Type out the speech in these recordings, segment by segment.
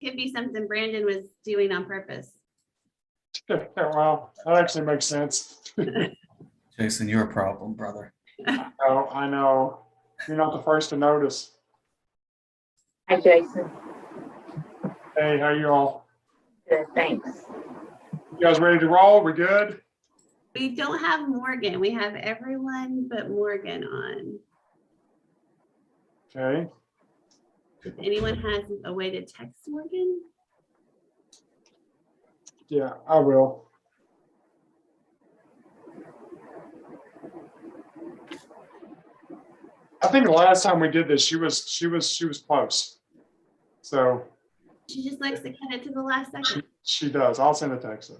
Could be something Brandon was doing on purpose. Well, that actually makes sense. Jason, you're a problem, brother. Oh, I know. You're not the first to notice. Hi, Jason. Hey, how you all? Good, thanks. You guys ready to roll? We good? We don't have Morgan. We have everyone but Morgan on. Okay. If anyone has a way to text Morgan. Yeah, I will. I think the last time we did this, she was close. So She just likes to cut it to the last second. she does. I'll send a text.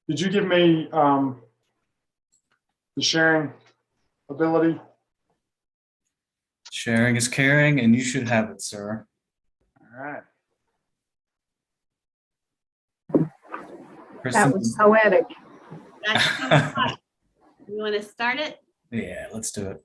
Did you give me the sharing ability? Sharing is caring, and you should have it, sir. All right. Kristen, That was poetic. You want to start it? yeah, let's do it.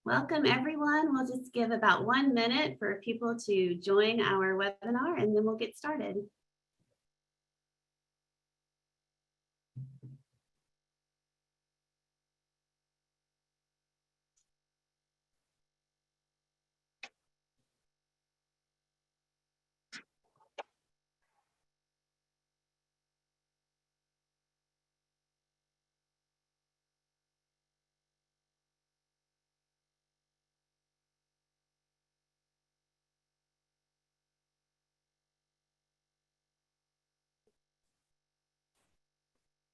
Welcome, everyone. We'll just give about 1 minute for people to join our webinar, and then we'll get started.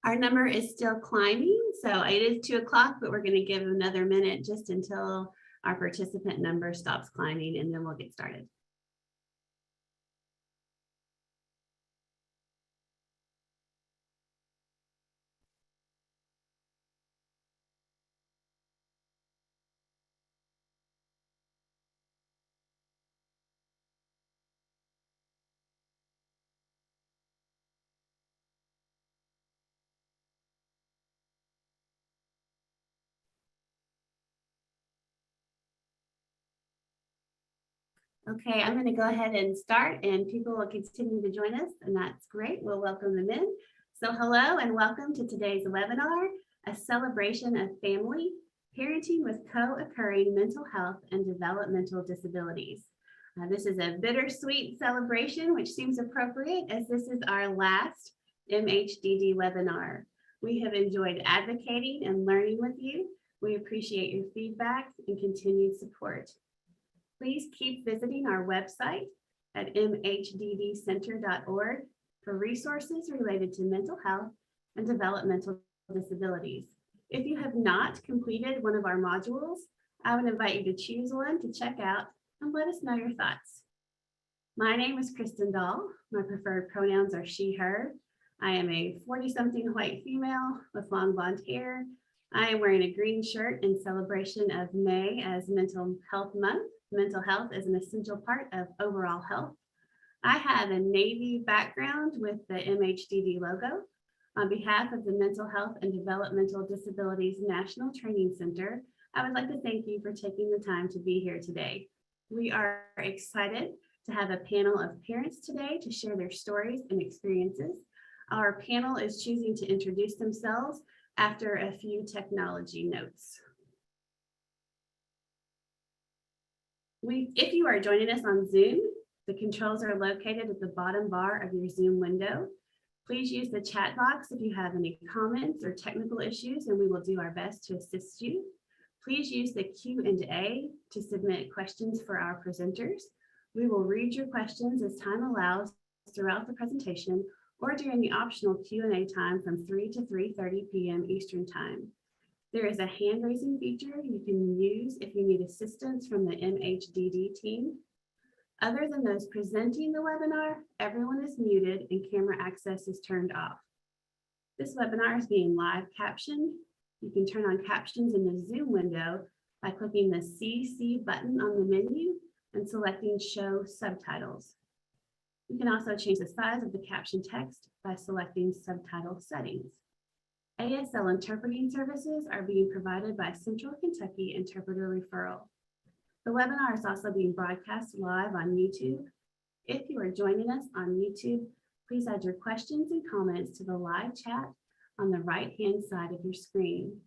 Our number is still climbing, so it is 2 o'clock, but we're going to give another minute just until our participant number stops climbing, and then we'll get started. Okay, I'm going to go ahead and start, and people will continue to join us, and that's great. We'll welcome them in. So hello and welcome to today's webinar, a celebration of family, parenting with co-occurring mental health and developmental disabilities. This is a bittersweet celebration, which seems appropriate as this is our last MHDD webinar. We have enjoyed advocating and learning with you. We appreciate your feedback and continued support. Please keep visiting our website at mhddcenter.org for resources related to mental health and developmental disabilities. If you have not completed one of our modules, I would invite you to choose one to check out and let us know your thoughts. My name is Kristen Dahl. My preferred pronouns are she, her. I am a 40-something white female with long blonde hair. I am wearing a green shirt in celebration of May as Mental Health Month. Mental health is an essential part of overall health. I have a Navy background with the MHDD logo. On behalf of the Mental Health and Developmental Disabilities National Training Center, I would like to thank you for taking the time to be here today. We are excited to have a panel of parents today to share their stories and experiences. Our panel is choosing to introduce themselves after a few technology notes. If you are joining us on Zoom, the controls are located at the bottom bar of your Zoom window. Please use the chat box if you have any comments or technical issues, and we will do our best to assist you. Please use the Q&A to submit questions for our presenters. We will read your questions as time allows throughout the presentation or during the optional Q&A time from 3 to 3:30 p.m. Eastern Time. There is a hand raising feature you can use if you need assistance from the MHDD team. Other than those presenting the webinar, everyone is muted and camera access is turned off. This webinar is being live captioned. You can turn on captions in the Zoom window by clicking the CC button on the menu and selecting Show Subtitles. You can also change the size of the caption text by selecting Subtitle Settings. ASL interpreting services are being provided by Central Kentucky Interpreter Referral. The webinar is also being broadcast live on YouTube. If you are joining us on YouTube, please add your questions and comments to the live chat on the right-hand side of your screen.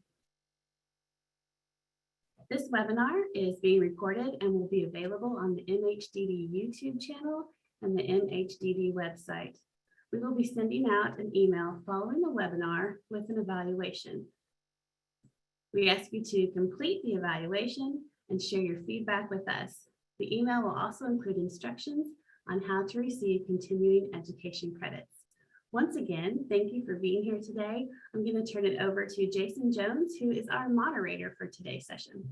This webinar is being recorded and will be available on the MHDD YouTube channel and the MHDD website. We will be sending out an email following the webinar with an evaluation. We ask you to complete the evaluation and share your feedback with us. The email will also include instructions on how to receive continuing education credits. Once again, thank you for being here today. I'm going to turn it over to Jason Jones, who is our moderator for today's session.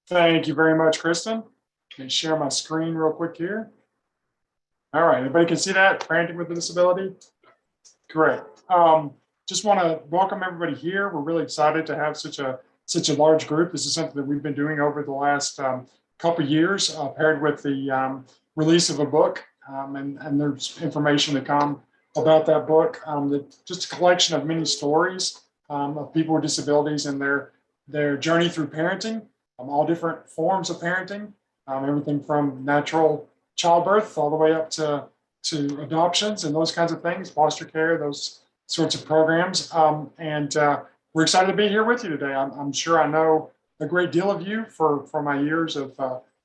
Thank you very much, Kristen. Let me share my screen real quick here. All right, everybody can see that? Parenting with a Disability? Great. Just want to welcome everybody here. We're really excited to have such a large group. This is something that we've been doing over the last couple of years, paired with the release of a book. And there's information to come about that book. Just a collection of many stories of people with disabilities and their journey through parenting, all different forms of parenting, everything from natural childbirth all the way up to adoptions and those kinds of things, foster care, those sorts of programs. We're excited to be here with you today. I'm sure I know a great deal of you for my years of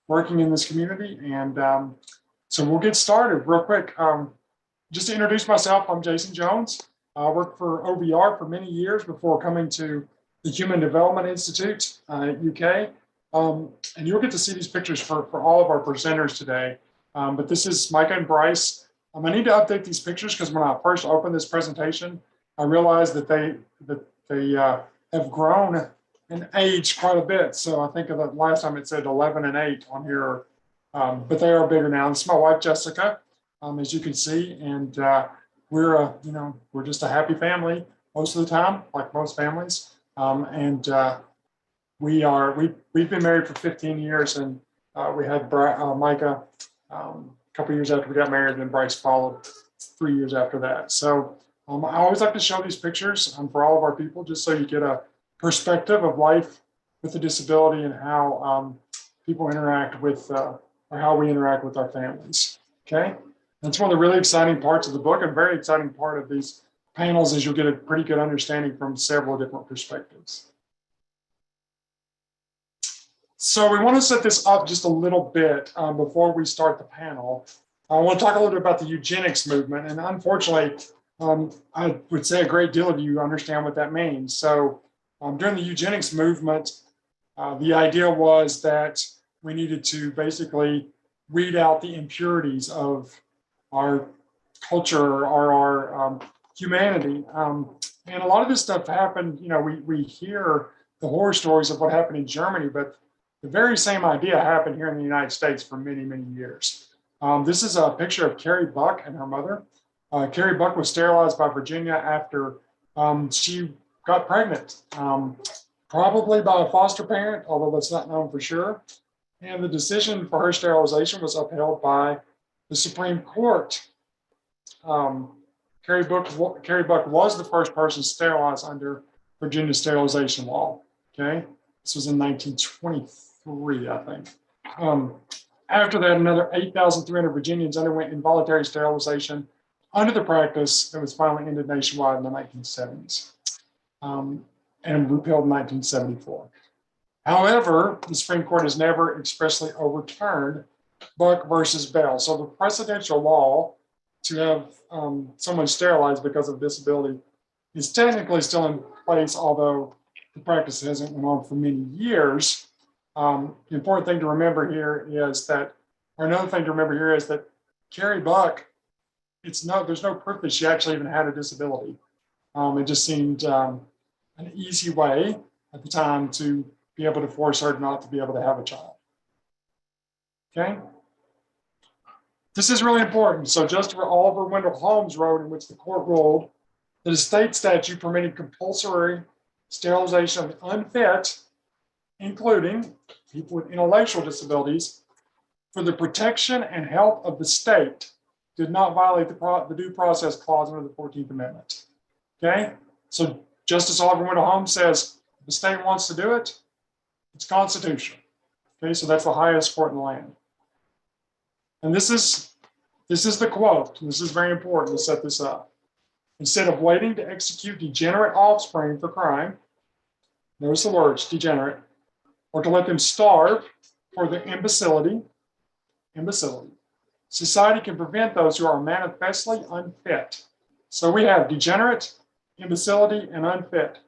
working in this community. And so we'll get started real quick. Just to introduce myself, I'm Jason Jones. I worked for OBR for many years before coming to the Human Development Institute at UK. And you'll get to see these pictures for all of our presenters today. But this is Micah and Bryce. I need to update these pictures because when I first opened this presentation, I realized that they have grown and aged quite a bit. So I think of the last time it said 11 and 8 on here. But they are bigger now. This is my wife, Jessica, as you can see, and we're just a happy family most of the time, like most families. We've been married for 15 years, and we had Micah a couple years after we got married, and Bryce followed 3 years after that. So I always like to show these pictures for all of our people, just so you get a perspective of life with a disability and how people interact with or how we interact with our families, okay? That's one of the really exciting parts of the book, and very exciting part of these panels is you'll get a pretty good understanding from several different perspectives. So we want to set this up just a little bit before we start the panel. I want to talk a little bit about the Eugenics Movement, and unfortunately, I would say a great deal of you understand what that means. So during the Eugenics Movement, the idea was that we needed to basically weed out the impurities of our culture or our humanity. And a lot of this stuff happened, we hear the horror stories of what happened in Germany, but the very same idea happened here in the United States for many, many years. This is a picture of Carrie Buck and her mother. Carrie Buck was sterilized by Virginia after she got pregnant, probably by a foster parent, although that's not known for sure. And the decision for her sterilization was upheld by the Supreme Court. Carrie Buck was the first person sterilized under Virginia sterilization law. Okay, this was in 1923, I think. After that, another 8,300 Virginians underwent involuntary sterilization under the practice that was finally ended nationwide in the 1970s and repealed in 1974. However, the Supreme Court has never expressly overturned Buck versus Bell. So the precedential law to have someone sterilized because of disability is technically still in place, although the practice hasn't went on for many years. The important thing to remember here is that, or another thing to remember here is that Carrie Buck, there's no proof that she actually even had a disability. It just seemed an easy way at the time to be able to force her not to be able to have a child. Okay? This is really important. So just for Oliver Wendell Holmes wrote, in which the court ruled that a state statute permitting compulsory sterilization of the unfit, including people with intellectual disabilities, for the protection and health of the state, did not violate the due process clause under the 14th Amendment. Okay, so Justice Oliver Wendell Holmes says, if the state wants to do it, it's constitutional. Okay, so that's the highest court in the land. And this is the quote. This is very important to set this up. Instead of waiting to execute degenerate offspring for crime, notice the words, degenerate, or to let them starve for their imbecility, society can prevent those who are manifestly unfit. So we have degenerate, imbecility, and unfit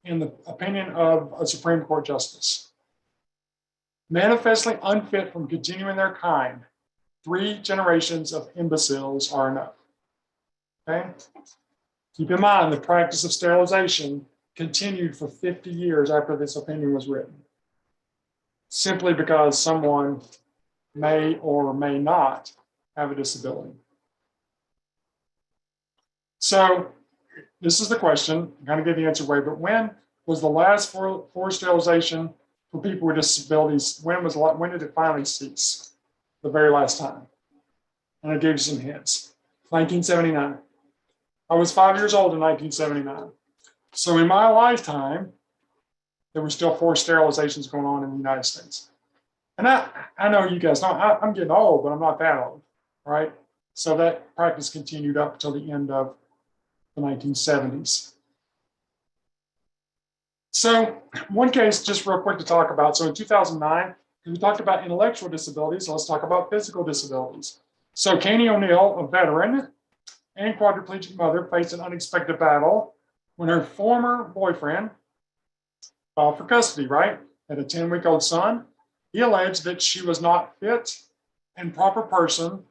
in the opinion of a Supreme Court justice. Manifestly unfit from continuing their kind. 3 generations of imbeciles are enough. Okay? Keep in mind, the practice of sterilization continued for 50 years after this opinion was written, simply because someone may or may not have a disability. So this is the question. I'm going to give the answer away, but when was the last forced sterilization for people with disabilities? When did it finally cease? The very last time. And I gave you some hints. 1979. I was 5 years old in 1979. So in my lifetime, there were still forced sterilizations going on in the United States. And I know you guys know, I'm getting old, but I'm not that old, right? So that practice continued up until the end of the 1970s. So one case, just real quick to talk about. So in 2009, we talked about intellectual disabilities, so let's talk about physical disabilities. So Kanye O'Neill, a veteran and quadriplegic mother, faced an unexpected battle when her former boyfriend filed for custody, right? Had a 10-week-old son. He alleged that she was not fit and proper person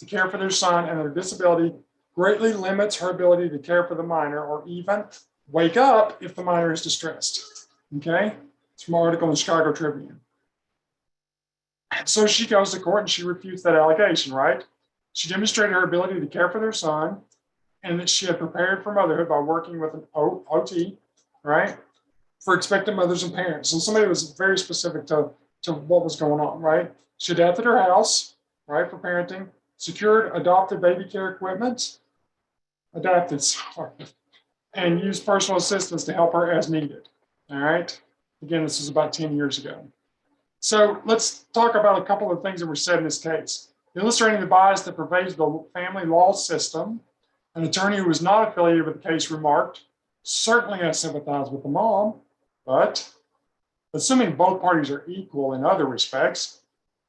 to care for their son, and their disability greatly limits her ability to care for the minor or even wake up if the minor is distressed. Okay? It's from an article in the Chicago Tribune. So she goes to court and she refutes that allegation, right? She demonstrated her ability to care for their son and that she had prepared for motherhood by working with an OT, right? For expectant mothers and parents. So somebody was very specific to what was going on, right? She adapted her house, right, for parenting, secured adopted baby care equipment, and used personal assistants to help her as needed, all right? Again, this was about 10 years ago. So let's talk about a couple of things that were said in this case. Illustrating the bias that pervades the family law system, an attorney who was not affiliated with the case remarked, certainly I sympathize with the mom, but assuming both parties are equal in other respects,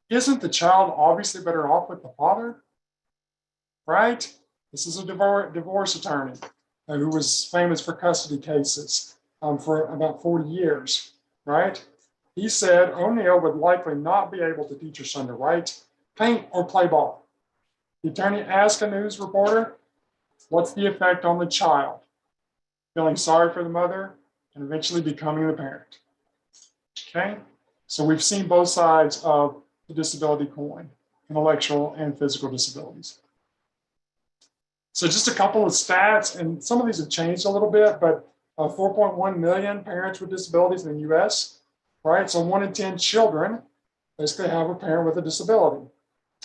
isn't the child obviously better off with the father? Right? This is a divorce attorney who was famous for custody cases for about 40 years, right? He said O'Neill would likely not be able to teach her son to write, paint, or play ball. The attorney asked a news reporter, what's the effect on the child? Feeling sorry for the mother and eventually becoming the parent. Okay, so we've seen both sides of the disability coin, intellectual and physical disabilities. So just a couple of stats, and some of these have changed a little bit, but 4.1 million parents with disabilities in the US, right? So 1 in 10 children basically have a parent with a disability.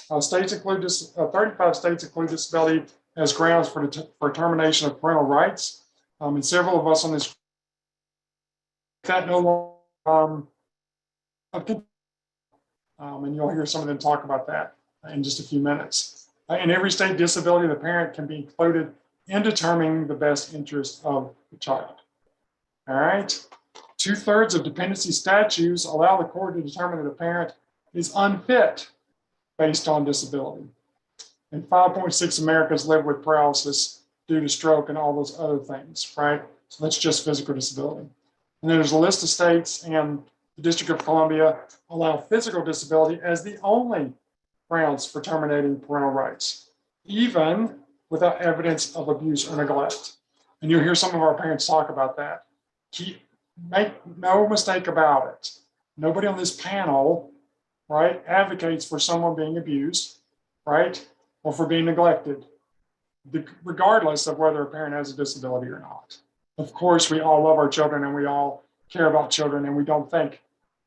35 states include disability as grounds for termination of parental rights. And several of us on this, that no longer, and you'll hear some of them talk about that in just a few minutes. In every state, disability of the parent can be included in determining the best interest of the child. All right. 2/3 of dependency statutes allow the court to determine that a parent is unfit based on disability. And 5.6 Americans live with paralysis due to stroke and all those other things, right? So that's just physical disability. And then there's a list of states, and the District of Columbia allow physical disability as the only grounds for terminating parental rights, even without evidence of abuse or neglect. And you'll hear some of our parents talk about that. Make no mistake about it. Nobody on this panel, right, advocates for someone being abused, right, or for being neglected, regardless of whether a parent has a disability or not. Of course, we all love our children and we all care about children, and we don't think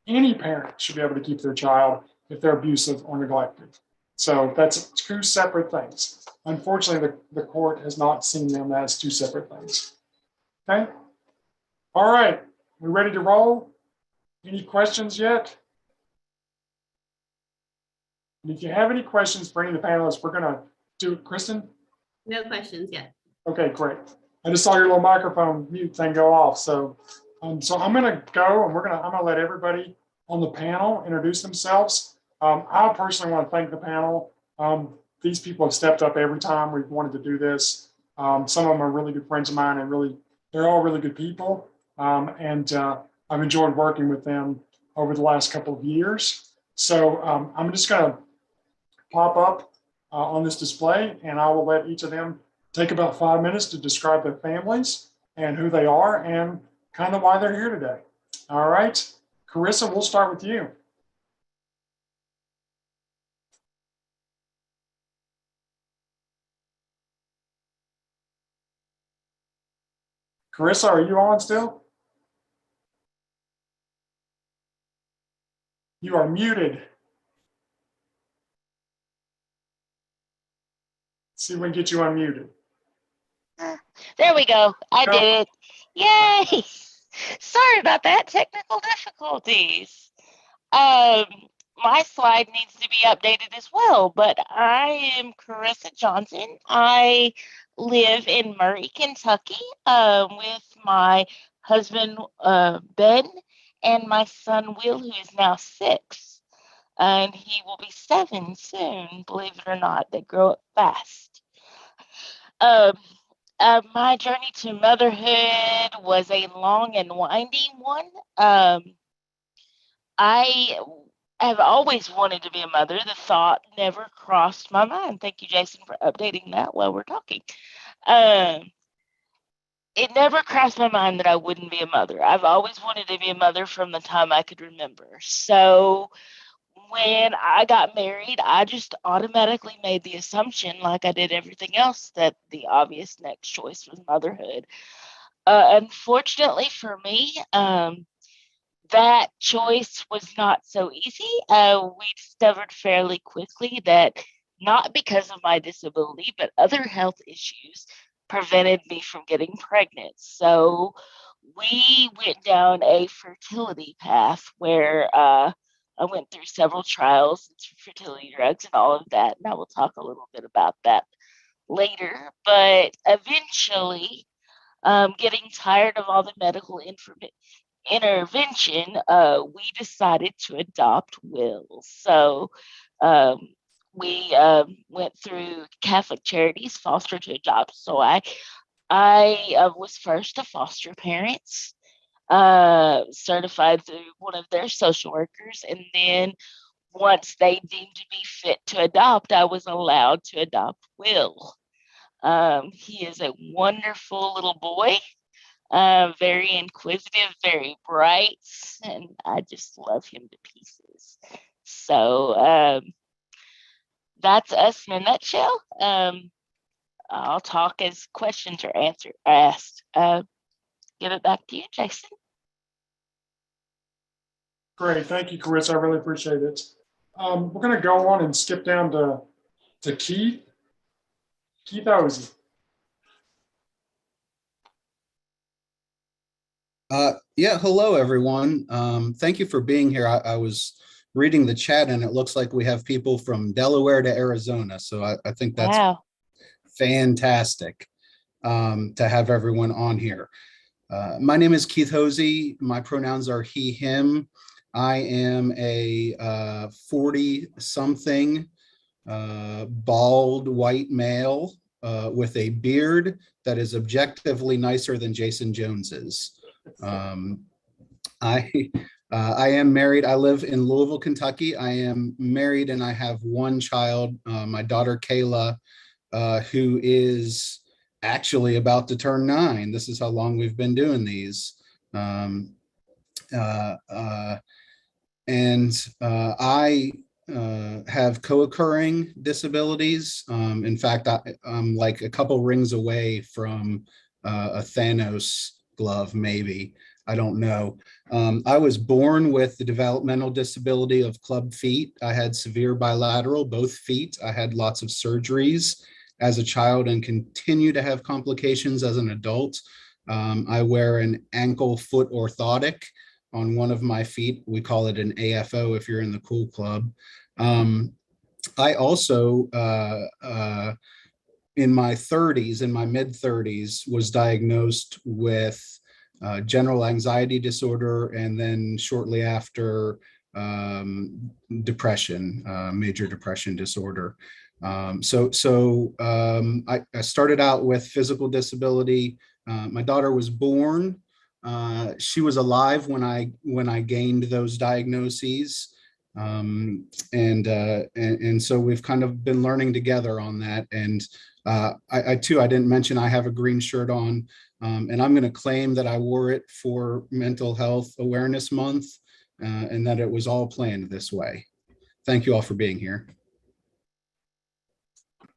any parent should be able to keep their child if they're abusive or neglected. So that's two separate things. Unfortunately, the court has not seen them as two separate things. Okay. All right. We ready to roll? Any questions yet? And if you have any questions for any of the panelists, we're going to do Kristen. No questions yet. Okay, great. I just saw your little microphone mute thing go off. So I'm going to go and I'm going to let everybody on the panel introduce themselves. I personally want to thank the panel. These people have stepped up every time we've wanted to do this. Some of them are really good friends of mine, and they're all really good people. I've enjoyed working with them over the last couple of years. So I'm just going to pop up on this display, and I will let each of them take about 5 minutes to describe their families and who they are and kind of why they're here today. All right, Carissa, we'll start with you. Carissa, are you on still? You are muted. Let's see if we can get you unmuted. There we go. I did it. Yay! Sorry about that. Technical difficulties. My slide needs to be updated as well, but I am Carissa Johnson. I live in Murray, Kentucky, with my husband, Ben, and my son, Will, who is now 6. And he will be 7 soon, believe it or not. They grow up fast. My journey to motherhood was a long and winding one. I have always wanted to be a mother. The thought never crossed my mind. Thank you, Jason, for updating that while we're talking. It never crossed my mind that I wouldn't be a mother. I've always wanted to be a mother from the time I could remember. So when I got married, I just automatically made the assumption, like I did everything else, that the obvious next choice was motherhood. Unfortunately for me, that choice was not so easy. We discovered fairly quickly that not because of my disability, but other health issues prevented me from getting pregnant. So we went down a fertility path where I went through several trials, fertility drugs, and all of that. And I will talk a little bit about that later. But eventually, getting tired of all the medical intervention, we decided to adopt Will. So we went through Catholic Charities, foster to adopt. So I was first a foster parent, certified through one of their social workers. And then once they deemed me fit to adopt, I was allowed to adopt Will. He is a wonderful little boy, very inquisitive, very bright, and I just love him to pieces. So that's us in a nutshell. I'll talk as questions are asked. Give it back to you, Jason. Great, thank you, Carissa. I really appreciate it. We're going to go on and skip down to Keith. Keith Hosey. Yeah, hello, everyone. Thank you for being here. I was reading the chat, and it looks like we have people from Delaware to Arizona. So I think that's fantastic to have everyone on here. My name is Keith Hosey. My pronouns are he, him. I am a 40-something bald white male with a beard that is objectively nicer than Jason Jones's. I am married. I live in Louisville, Kentucky. I am married and I have one child, my daughter Kayla, who is actually about to turn 9. This is how long we've been doing these. I have co-occurring disabilities. In fact, I'm like a couple rings away from a Thanos glove, maybe. I don't know. I was born with the developmental disability of club feet. I had severe bilateral, both feet. I had lots of surgeries as a child and continue to have complications as an adult. I wear an ankle foot orthotic on one of my feet. We call it an AFO if you're in the cool club. I also, in my 30s, in my mid 30s, was diagnosed with general anxiety disorder, and then shortly after, depression, major depression disorder. I started out with physical disability. My daughter was born. She was alive when I gained those diagnoses. And so we've kind of been learning together on that. And I didn't mention I have a green shirt on, and I'm going to claim that I wore it for Mental Health Awareness Month, and that it was all planned this way. Thank you all for being here.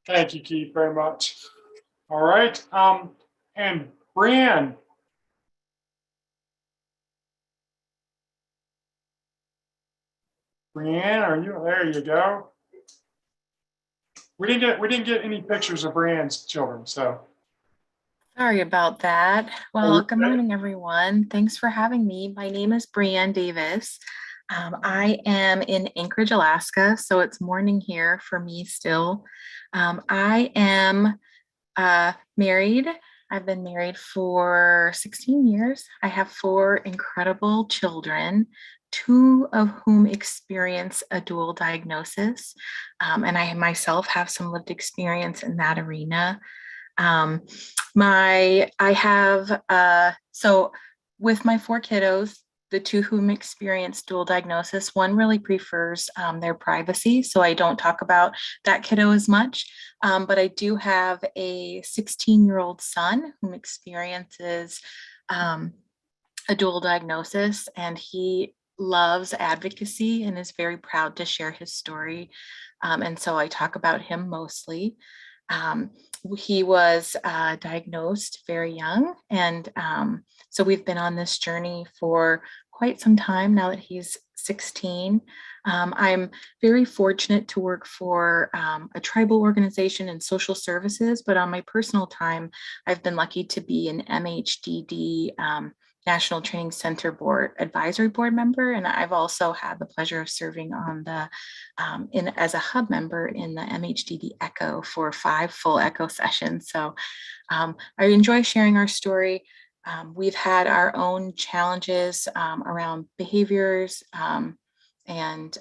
Thank you, Keith, very much. All right. And Brianne. Brianne, are you there? You go. We didn't get any pictures of Brianne's children, so. Sorry about that. Well, good morning, everyone. Thanks for having me. My name is Brianne Davis. I am in Anchorage, Alaska, so it's morning here for me still. I am married. I've been married for 16 years. I have 4 incredible children, 2 of whom experience a dual diagnosis. And I myself have some lived experience in that arena. So with my 4 kiddos, the 2 whom experience dual diagnosis, one really prefers their privacy, so I don't talk about that kiddo as much. But I do have a 16-year-old son whom experiences a dual diagnosis, and he loves advocacy and is very proud to share his story. And so I talk about him mostly. He was diagnosed very young, and so we've been on this journey for quite some time now that he's 16. I'm very fortunate to work for a tribal organization in social services, but on my personal time, I've been lucky to be an MHDD National Training Center Board Advisory Board member, and I've also had the pleasure of serving on the as a hub member in the MHDD ECHO for 5 full ECHO sessions. So I enjoy sharing our story. We've had our own challenges around behaviors and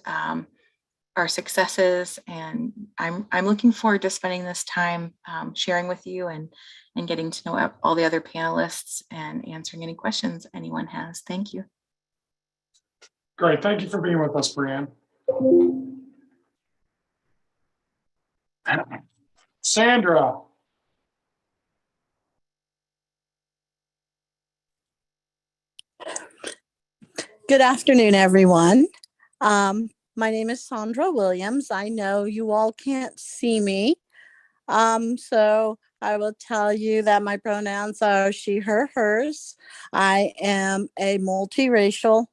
our successes, and I'm looking forward to spending this time sharing with you and getting to know all the other panelists and answering any questions anyone has. Thank you. Great. Thank you for being with us, Brianne. Sandra. Good afternoon, everyone. My name is Sandra Williams. I know you all can't see me, so I will tell you that my pronouns are she, her, hers. I am a multiracial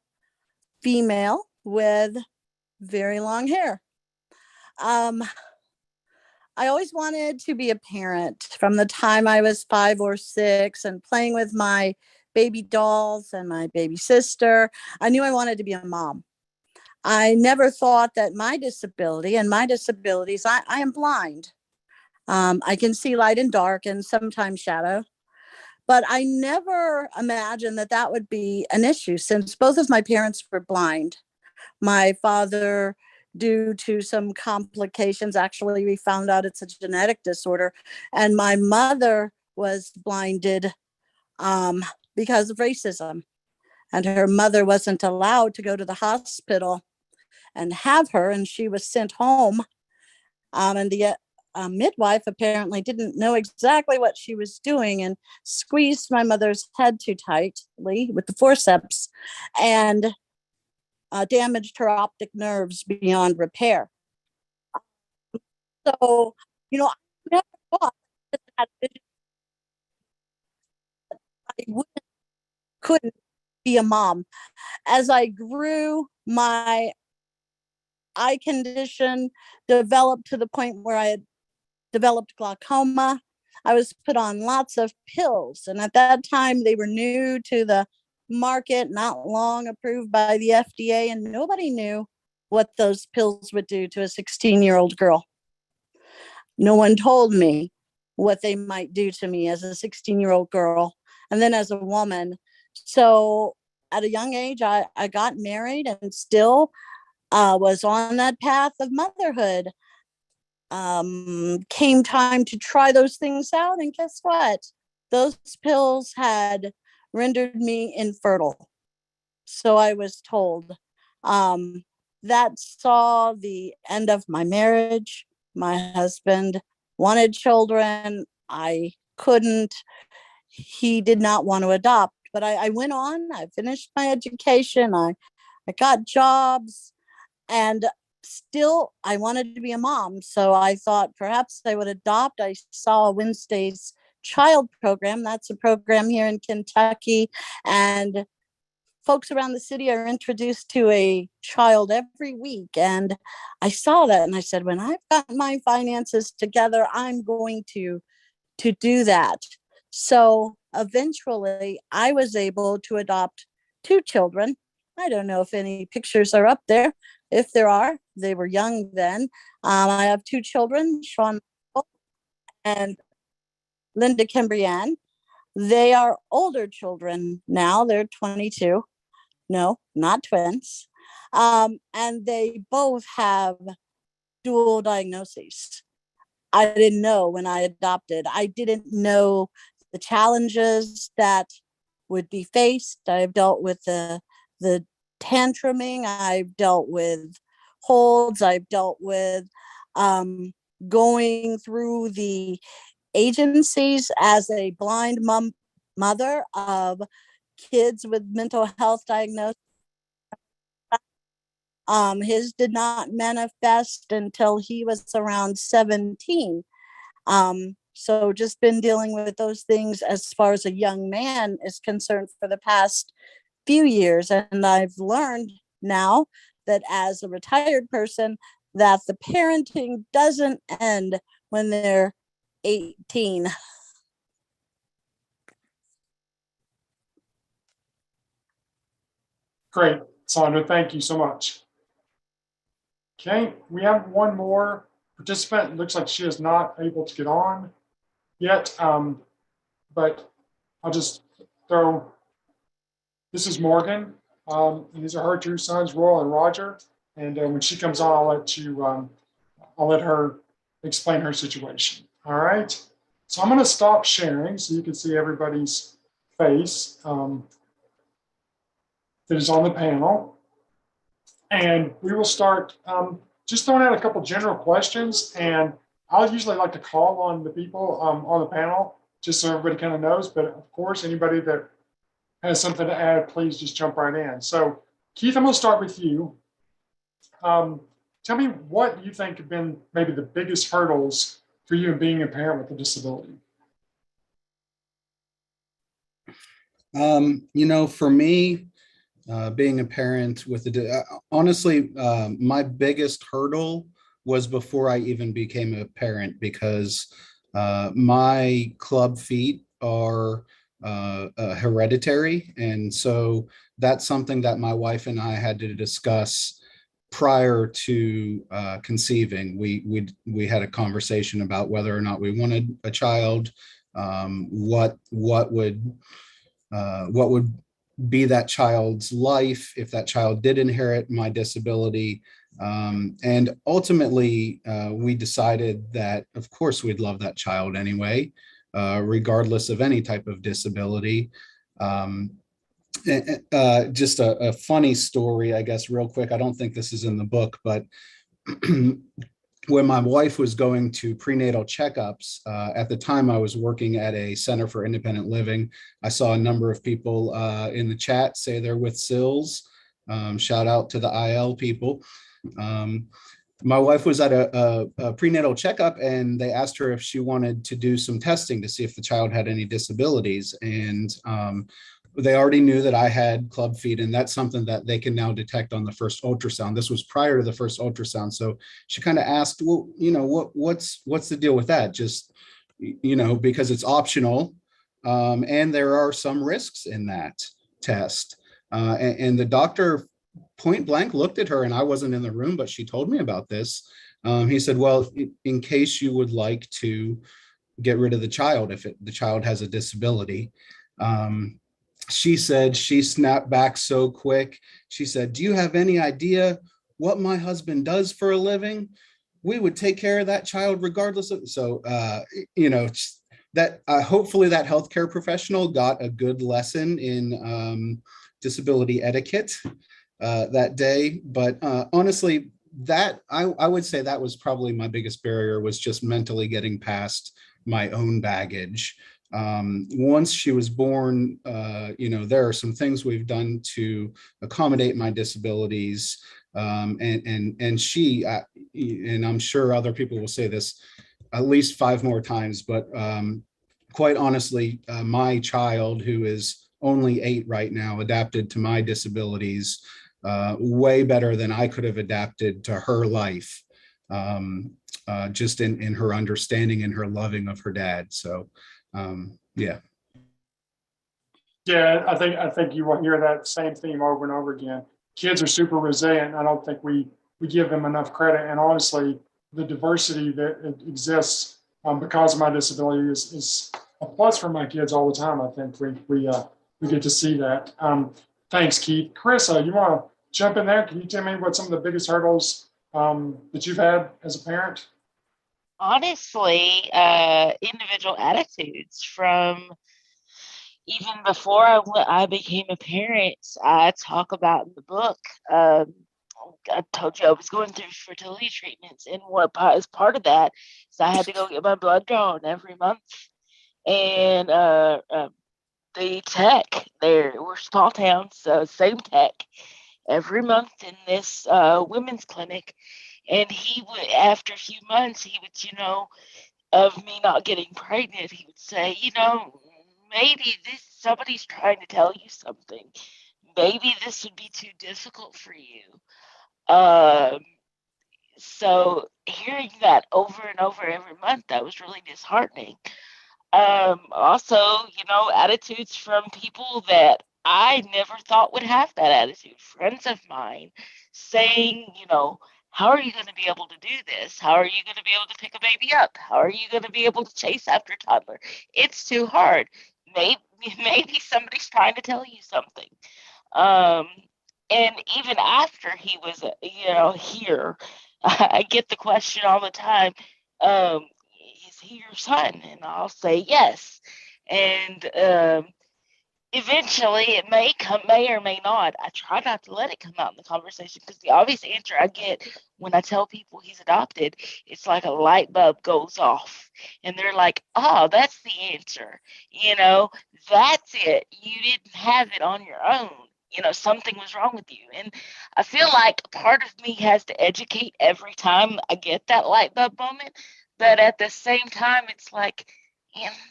female with very long hair. I always wanted to be a parent from the time I was 5 or 6 and playing with my baby dolls and my baby sister. I knew I wanted to be a mom. I never thought that my disability and my disabilities, I am blind. I can see light and dark and sometimes shadow, but I never imagined that that would be an issue since both of my parents were blind. My father, due to some complications, actually we found out it's a genetic disorder, and my mother was blinded because of racism, and her mother wasn't allowed to go to the hospital and have her, and she was sent home. And the midwife apparently didn't know exactly what she was doing and squeezed my mother's head too tightly with the forceps and damaged her optic nerves beyond repair. So, I never thought that I wouldn't couldn't be a mom. As I grew, my eye condition developed to the point where I had developed glaucoma. I was put on lots of pills. And at that time, they were new to the market, not long approved by the FDA, and nobody knew what those pills would do to a 16-year-old girl. No one told me what they might do to me as a 16-year-old girl, and then as a woman. So at a young age, I got married and still was on that path of motherhood. Came time to try those things out, and guess what? Those pills had rendered me infertile. So I was told. That saw the end of my marriage. My husband wanted children. I couldn't. He did not want to adopt, but I went on. I finished my education. I got jobs, and still I wanted to be a mom. So I thought perhaps I would adopt. I saw Wednesday's Child Program. That's a program here in Kentucky. And folks around the city are introduced to a child every week. And I saw that and I said, when I've got my finances together, I'm going to do that. So eventually I was able to adopt 2 children. I don't know if any pictures are up there. If there are, they were young then. I have 2 children, Sean and Linda Cambrian. They are older children now. They're 22. No, not twins. And they both have dual diagnoses. I didn't know when I adopted. I didn't know the challenges that would be faced. I've dealt with the tantruming. I've dealt with holds. I've dealt with going through the agencies as a blind mother of kids with mental health diagnosis. His did not manifest until he was around 17. So just been dealing with those things as far as a young man is concerned for the past few years. And I've learned now that as a retired person, that the parenting doesn't end when they're 18. Great, Sandra, thank you so much. Okay, we have one more participant. It looks like she is not able to get on yet, but I'll just throw, this is Morgan. And these are her 2 sons, Royal and Roger. And when she comes on, I'll let her explain her situation. All right. So I'm going to stop sharing so you can see everybody's face that is on the panel. And we will start just throwing out a couple general questions. And I'll usually like to call on the people on the panel just so everybody kind of knows. But of course, anybody that has something to add, please just jump right in. So Keith, I'm going to start with you. Tell me what you think have been maybe the biggest hurdles for you in being a parent with a disability. For me, being a parent with honestly, my biggest hurdle was before I even became a parent, because my club feet are hereditary. And so that's something that my wife and I had to discuss prior to conceiving. We had a conversation about whether or not we wanted a child, what would be that child's life if that child did inherit my disability. And ultimately, we decided that, of course, we'd love that child anyway, regardless of any type of disability. Just a funny story, I guess, real quick. I don't think this is in the book, but when my wife was going to prenatal checkups, at the time I was working at a center for independent living. I saw a number of people in the chat say they're with SILS. Shout out to the IL people. My wife was at a prenatal checkup, and they asked her if she wanted to do some testing to see if the child had any disabilities. And they already knew that I had club feet, and that's something that they can now detect on the first ultrasound. This was prior to the first ultrasound. So she kind of asked, well, what's the deal with that? Just, because it's optional. And there are some risks in that test. And the doctor point blank looked at her, and I wasn't in the room, but she told me about this. He said, well, in case you would like to get rid of the child, if the child has a disability. She said she snapped back so quick. She said, do you have any idea what my husband does for a living? We would take care of that child regardless of, so, that hopefully that healthcare professional got a good lesson in disability etiquette that day. But honestly, that I would say that was probably my biggest barrier, was just mentally getting past my own baggage. Once she was born, there are some things we've done to accommodate my disabilities. And she, and I'm sure other people will say this at least 5 more times, but quite honestly, my child, who is only 8 right now, adapted to my disabilities way better than I could have adapted to her life, just in her understanding and her loving of her dad. So, yeah. Yeah, I think you will hear that same theme over and over again. Kids are super resilient. I don't think we give them enough credit. And honestly, the diversity that exists because of my disability is a plus for my kids all the time. I think we get to see that. Thanks, Keith. Carissa, you want to jump in there? Can you tell me what some of the biggest hurdles that you've had as a parent? Honestly, individual attitudes from even before I became a parent. I talk about in the book. I told you I was going through fertility treatments, and what is part of that is I had to go get my blood drawn every month. And the tech there, we're small town, so same tech every month in this women's clinic. And he would, after a few months, he would, of me not getting pregnant, he would say, maybe somebody's trying to tell you something. Maybe this would be too difficult for you. So hearing that over and over every month, that was really disheartening. Also, attitudes from people that I never thought would have that attitude. Friends of mine saying, how are you going to be able to do this? How are you going to be able to pick a baby up? How are you going to be able to chase after a toddler? It's too hard. Maybe somebody's trying to tell you something. And even after he was, here, I get the question all the time, is he your son? And I'll say yes. And eventually it may or may not. I try not to let it come out in the conversation, because the obvious answer I get when I tell people he's adopted, it's like a light bulb goes off. And they're like, oh, that's the answer. That's it. You didn't have it on your own. Something was wrong with you. And I feel like part of me has to educate every time I get that light bulb moment. But at the same time, it's like,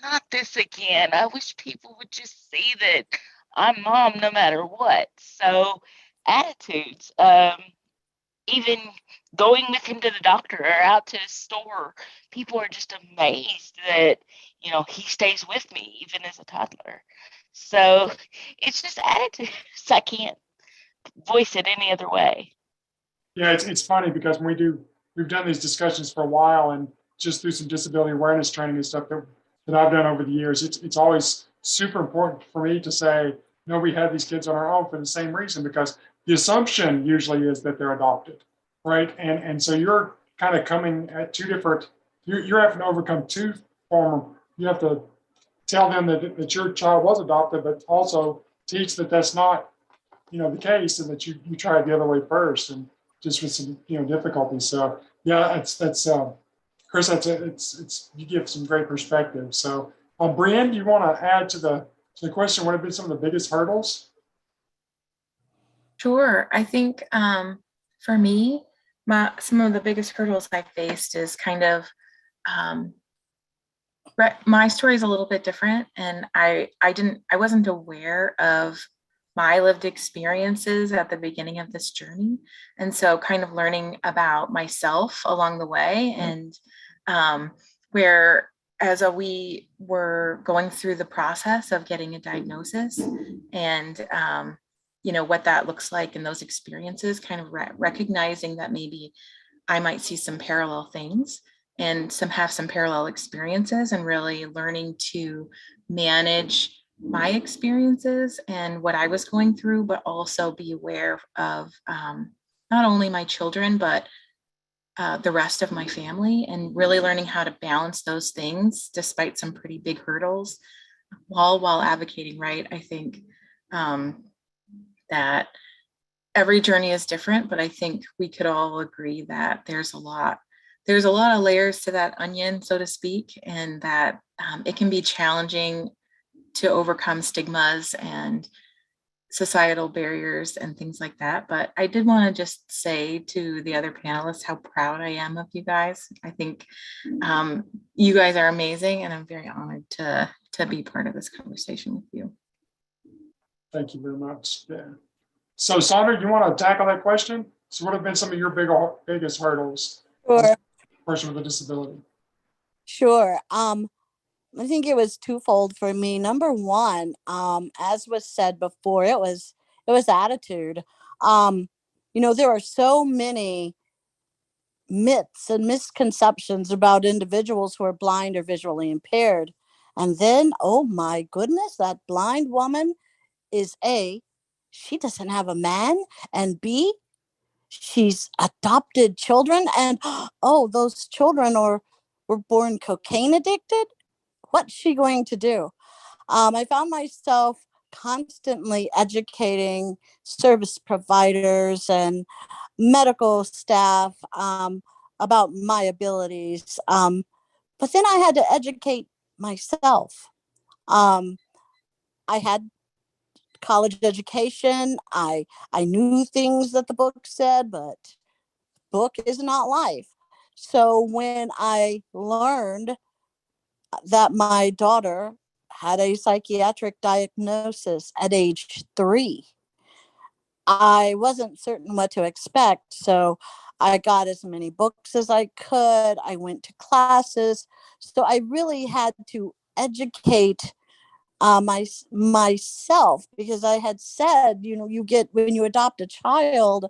not this again. I wish people would just see that I'm mom no matter what. So attitudes, even going with him to the doctor or out to the store, people are just amazed that, he stays with me even as a toddler. So it's just attitudes. I can't voice it any other way. Yeah, it's funny because we've done these discussions for a while, and just through some disability awareness training and stuff that I've done over the years, it's always super important for me to say, no, we had these kids on our own for the same reason, because the assumption usually is that they're adopted, right? And so you're kind of coming at two different, you're having to overcome two former, you have to tell them that your child was adopted, but also teach that that's not, the case, and that you tried the other way first, and just with some, difficulties. So yeah, that's Chris, it's you give some great perspective. So Brienne, do you want to add to the question, what have been some of the biggest hurdles? Sure. I think for me, some of the biggest hurdles I faced is kind of My story is a little bit different, and I wasn't aware of my lived experiences at the beginning of this journey. And so kind of learning about myself along the way, and where we were going through the process of getting a diagnosis, and what that looks like in those experiences, kind of recognizing that maybe I might see some parallel things and have some parallel experiences, and really learning to manage my experiences and what I was going through, but also be aware of not only my children, but the rest of my family, and really learning how to balance those things despite some pretty big hurdles while advocating, right? I think that every journey is different, but I think we could all agree that there's a lot of layers to that onion, so to speak, and that it can be challenging to overcome stigmas and societal barriers and things like that. But I did want to just say to the other panelists how proud I am of you guys. I think you guys are amazing, and I'm very honored to be part of this conversation with you. Thank you very much. Yeah. So Sandra, you want to tackle that question? So what have been some of your biggest hurdles? Sure. Person with a disability. Sure. I think it was twofold for me. Number one, as was said before, it was attitude. There are so many myths and misconceptions about individuals who are blind or visually impaired. And then, oh my goodness, that blind woman is she doesn't have a man, and B, she's adopted children, and oh, those children were born cocaine addicted. What's she going to do? I found myself constantly educating service providers and medical staff about my abilities. But then I had to educate myself. I had college education. I knew things that the book said, but book is not life. So when I learned that my daughter had a psychiatric diagnosis at age 3, I wasn't certain what to expect. So I got as many books as I could. I went to classes. So I really had to educate myself, because I had said, you get, when you adopt a child,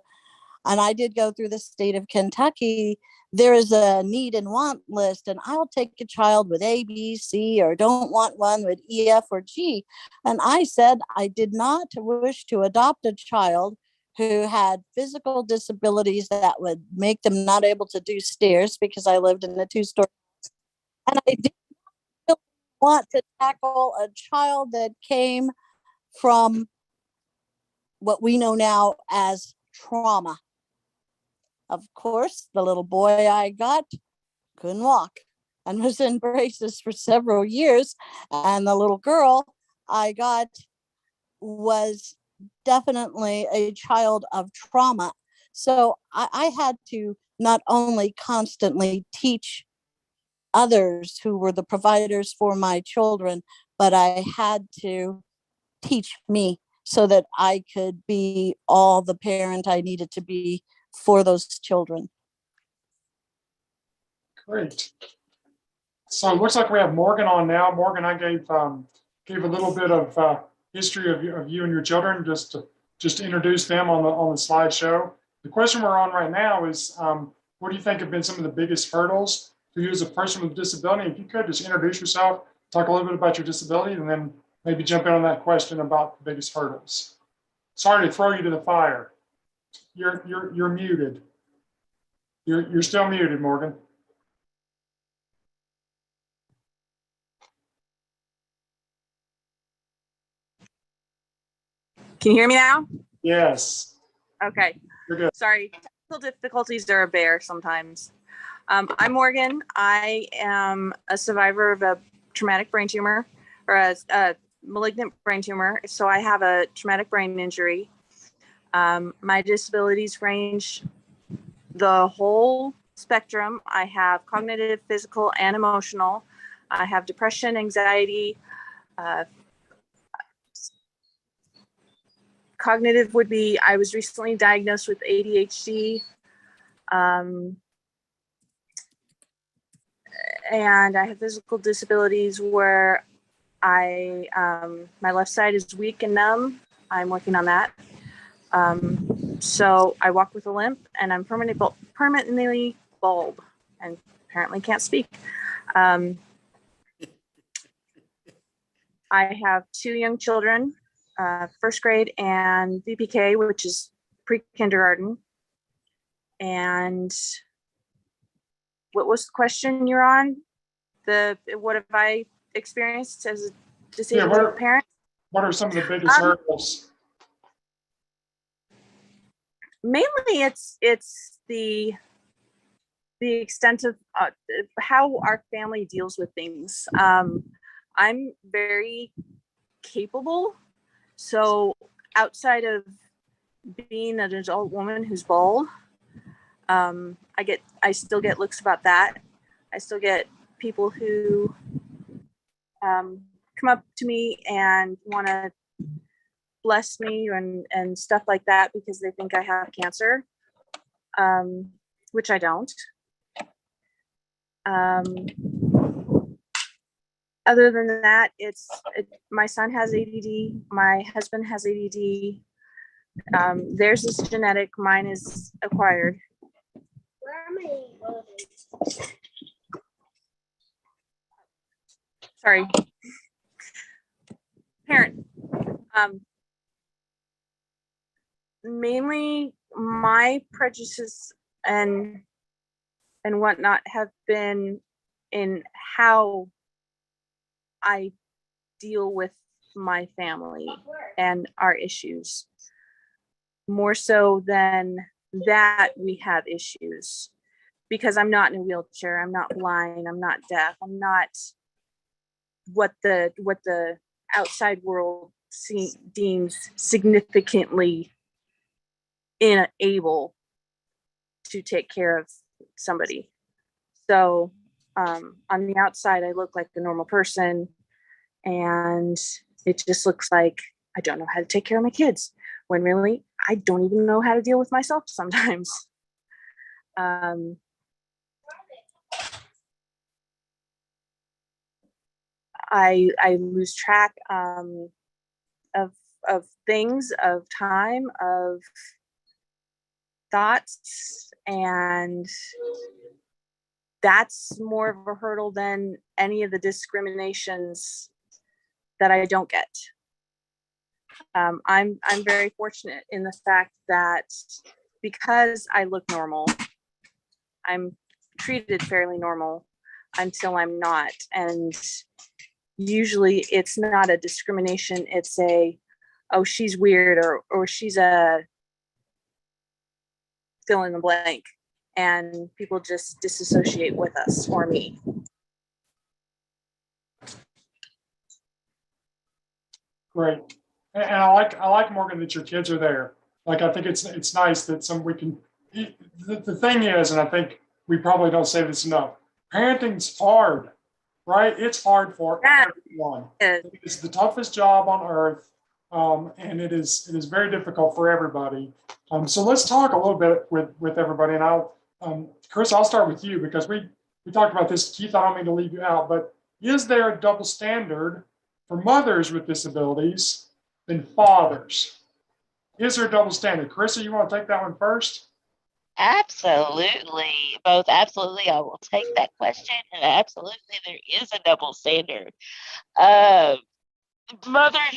and I did go through the state of Kentucky, there is a need and want list, and I'll take a child with A, B, C, or don't want one with E, F, or G. And I said I did not wish to adopt a child who had physical disabilities that would make them not able to do stairs, because I lived in a 2-story house. And I did not want to tackle a child that came from what we know now as trauma. Of course, the little boy I got couldn't walk and was in braces for several years. And the little girl I got was definitely a child of trauma. So I had to not only constantly teach others who were the providers for my children, but I had to teach me so that I could be all the parent I needed to be for those children. Great. So it looks like we have Morgan on now. Morgan, I gave a little bit of history of you and your children, just to introduce them on the slideshow. The question we're on right now is, what do you think have been some of the biggest hurdles for you as a person with a disability? If you could just introduce yourself, talk a little bit about your disability, and then maybe jump in on that question about the biggest hurdles. Sorry to throw you to the fire. You're muted. You're still muted, Morgan. Can you hear me now? Yes. Okay. You're good. Sorry, technical difficulties are a bear sometimes. I'm Morgan. I am a survivor of a traumatic brain tumor, or a malignant brain tumor. So I have a traumatic brain injury. My disabilities range the whole spectrum. I have cognitive, physical, and emotional. I have depression, anxiety, cognitive would be, I was recently diagnosed with ADHD. And I have physical disabilities where my left side is weak and numb. I'm working on that. So I walk with a limp, and I'm permanently bald and apparently can't speak. I have 2 young children, first grade and VPK, which is pre-kindergarten. And what was the question you're on? What have I experienced as a disabled parent? What are some of the biggest hurdles? Mainly, it's the extent of how our family deals with things. I'm very capable, so outside of being an adult woman who's bald, I still get looks about that. I still get people who come up to me and want to bless me and stuff like that because they think I have cancer, which I don't. Other than that, my son has ADD, my husband has ADD. Theirs is genetic, mine is acquired. Where are my relatives? Sorry. Parent. Mainly my prejudices and whatnot have been in how I deal with my family and our issues. More so than that we have issues, because I'm not in a wheelchair, I'm not blind, I'm not deaf, I'm not what the outside world deems significantly unable to take care of somebody. So on the outside, I look like a normal person, and it just looks like I don't know how to take care of my kids, when really I don't even know how to deal with myself sometimes. I lose track of things, of time, of thoughts, and that's more of a hurdle than any of the discriminations that I don't get. I'm very fortunate in the fact that because I look normal, I'm treated fairly normal until I'm not. And usually it's not a discrimination, it's a, oh, she's weird, or she's a fill in the blank, and people just disassociate with us or me. Great. And I like Morgan that your kids are there. Like, I think it's nice that we can, the thing is, and I think we probably don't say this enough, parenting's hard, right? It's hard for everyone. It's the toughest job on earth. And it is very difficult for everybody. So let's talk a little bit with everybody. And Chris, I'll start with you because we talked about this. Keith, I don't mean to leave you out, but is there a double standard for mothers with disabilities than fathers? Is there a double standard? Carissa, you want to take that one first? Absolutely. Both absolutely. I will take that question. And absolutely, there is a double standard. Mothers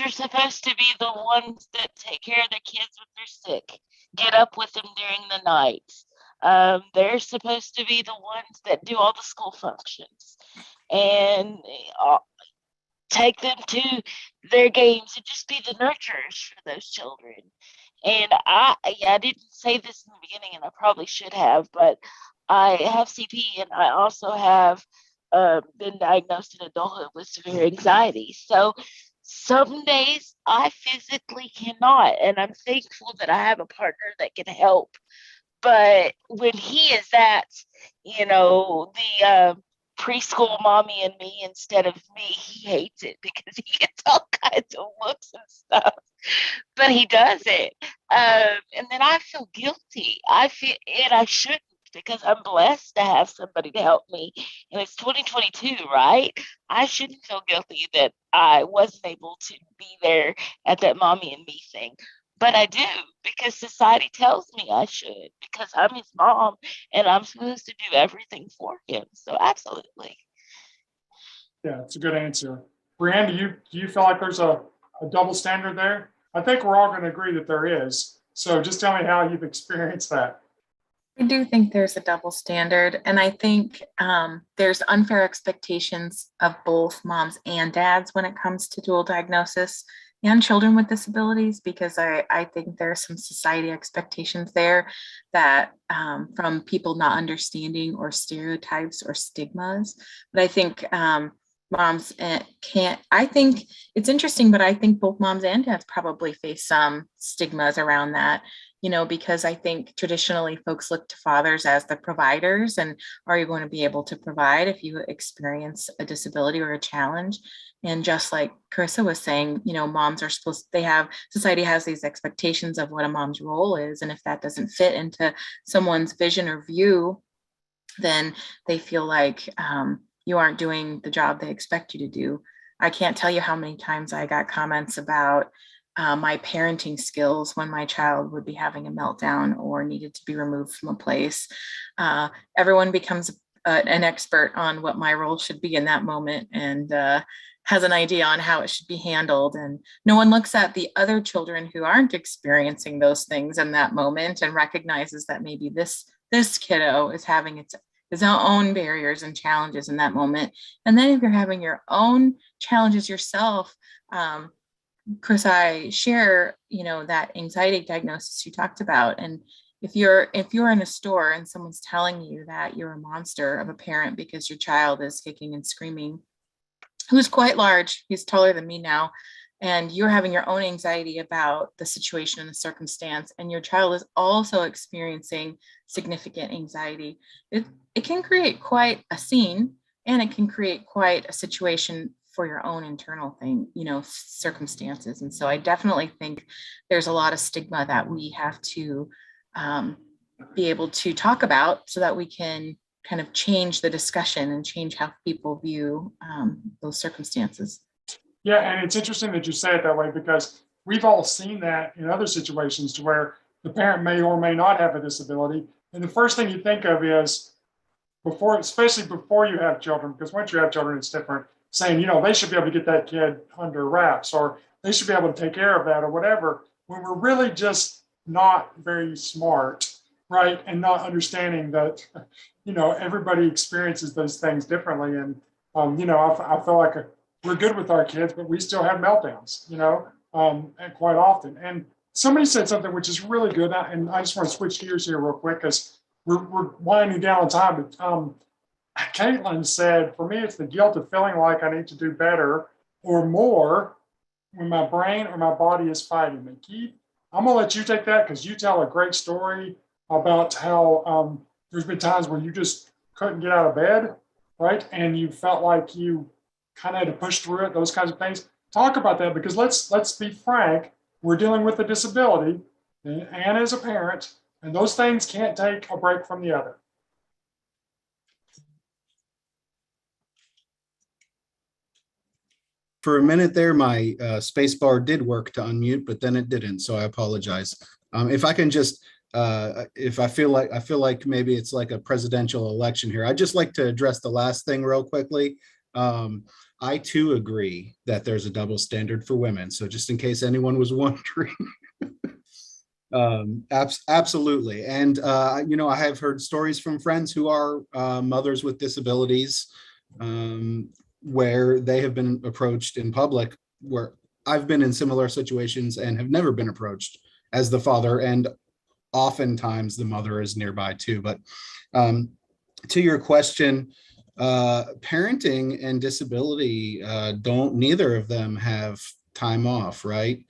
are supposed to be the ones that take care of their kids when they're sick, get up with them during the night. They're supposed to be the ones that do all the school functions and take them to their games and just be the nurturers for those children. And I didn't say this in the beginning, and I probably should have, but I have CP, and I also have been diagnosed in adulthood with severe anxiety. So some days I physically cannot, and I'm thankful that I have a partner that can help. But when he is at, preschool mommy and me instead of me. He hates it because he gets all kinds of looks and stuff, but he does it. And then I feel guilty. I feel, and I shouldn't, because I'm blessed to have somebody to help me. And it's 2022, right? I shouldn't feel guilty that I wasn't able to be there at that mommy and me thing. But I do, because society tells me I should, because I'm his mom and I'm supposed to do everything for him. So absolutely. Yeah, it's a good answer. Brianne, do you feel like there's a double standard there? I think we're all going to agree that there is. So just tell me how you've experienced that. I do think there's a double standard, and I think there's unfair expectations of both moms and dads when it comes to dual diagnosis and children with disabilities, because I think there are some society expectations there that from people not understanding, or stereotypes or stigmas. But I think moms can't, I think it's interesting, but I think both moms and dads probably face some stigmas around that. Because I think traditionally folks look to fathers as the providers, and are you going to be able to provide if you experience a disability or a challenge? And just like Carissa was saying, moms are society has these expectations of what a mom's role is. And if that doesn't fit into someone's vision or view, then they feel like you aren't doing the job they expect you to do. I can't tell you how many times I got comments about my parenting skills when my child would be having a meltdown or needed to be removed from a place. Everyone becomes an expert on what my role should be in that moment, and has an idea on how it should be handled. And no one looks at the other children who aren't experiencing those things in that moment and recognizes that maybe this kiddo is having his own barriers and challenges in that moment. And then if you're having your own challenges yourself, Chris, I share, that anxiety diagnosis you talked about. And if you're in a store and someone's telling you that you're a monster of a parent because your child is kicking and screaming, who's quite large, he's taller than me now, and you're having your own anxiety about the situation and the circumstance, and your child is also experiencing significant anxiety, it can create quite a scene, and it can create quite a situation for your own internal circumstances. And so I definitely think there's a lot of stigma that we have to be able to talk about so that we can kind of change the discussion and change how people view those circumstances. Yeah, and it's interesting that you say it that way, because we've all seen that in other situations to where the parent may or may not have a disability. And the first thing you think of is, especially before you have children, because once you have children, it's different, saying, they should be able to get that kid under wraps, or they should be able to take care of that, or whatever, when we're really just not very smart, right? And not understanding that, everybody experiences those things differently. And, I feel like we're good with our kids, but we still have meltdowns, and quite often. And somebody said something which is really good. And I just want to switch gears here real quick, because we're winding down on time. But Caitlin said, for me, it's the guilt of feeling like I need to do better or more when my brain or my body is fighting me. Keith, I'm going to let you take that, because you tell a great story about how there's been times where you just couldn't get out of bed, right? And you felt like you kind of had to push through it, those kinds of things. Talk about that, because let's be frank, we're dealing with a disability and as a parent, and those things can't take a break from the other. For a minute there, my space bar did work to unmute, but then it didn't. So I apologize. If I can just, if I feel like maybe it's like a presidential election here, I'd just like to address the last thing real quickly. I too agree that there's a double standard for women. So just in case anyone was wondering, absolutely. And, I have heard stories from friends who are mothers with disabilities, where they have been approached in public, where I've been in similar situations and have never been approached as the father, and oftentimes the mother is nearby too. But to your question, parenting and disability, neither of them have time off, right?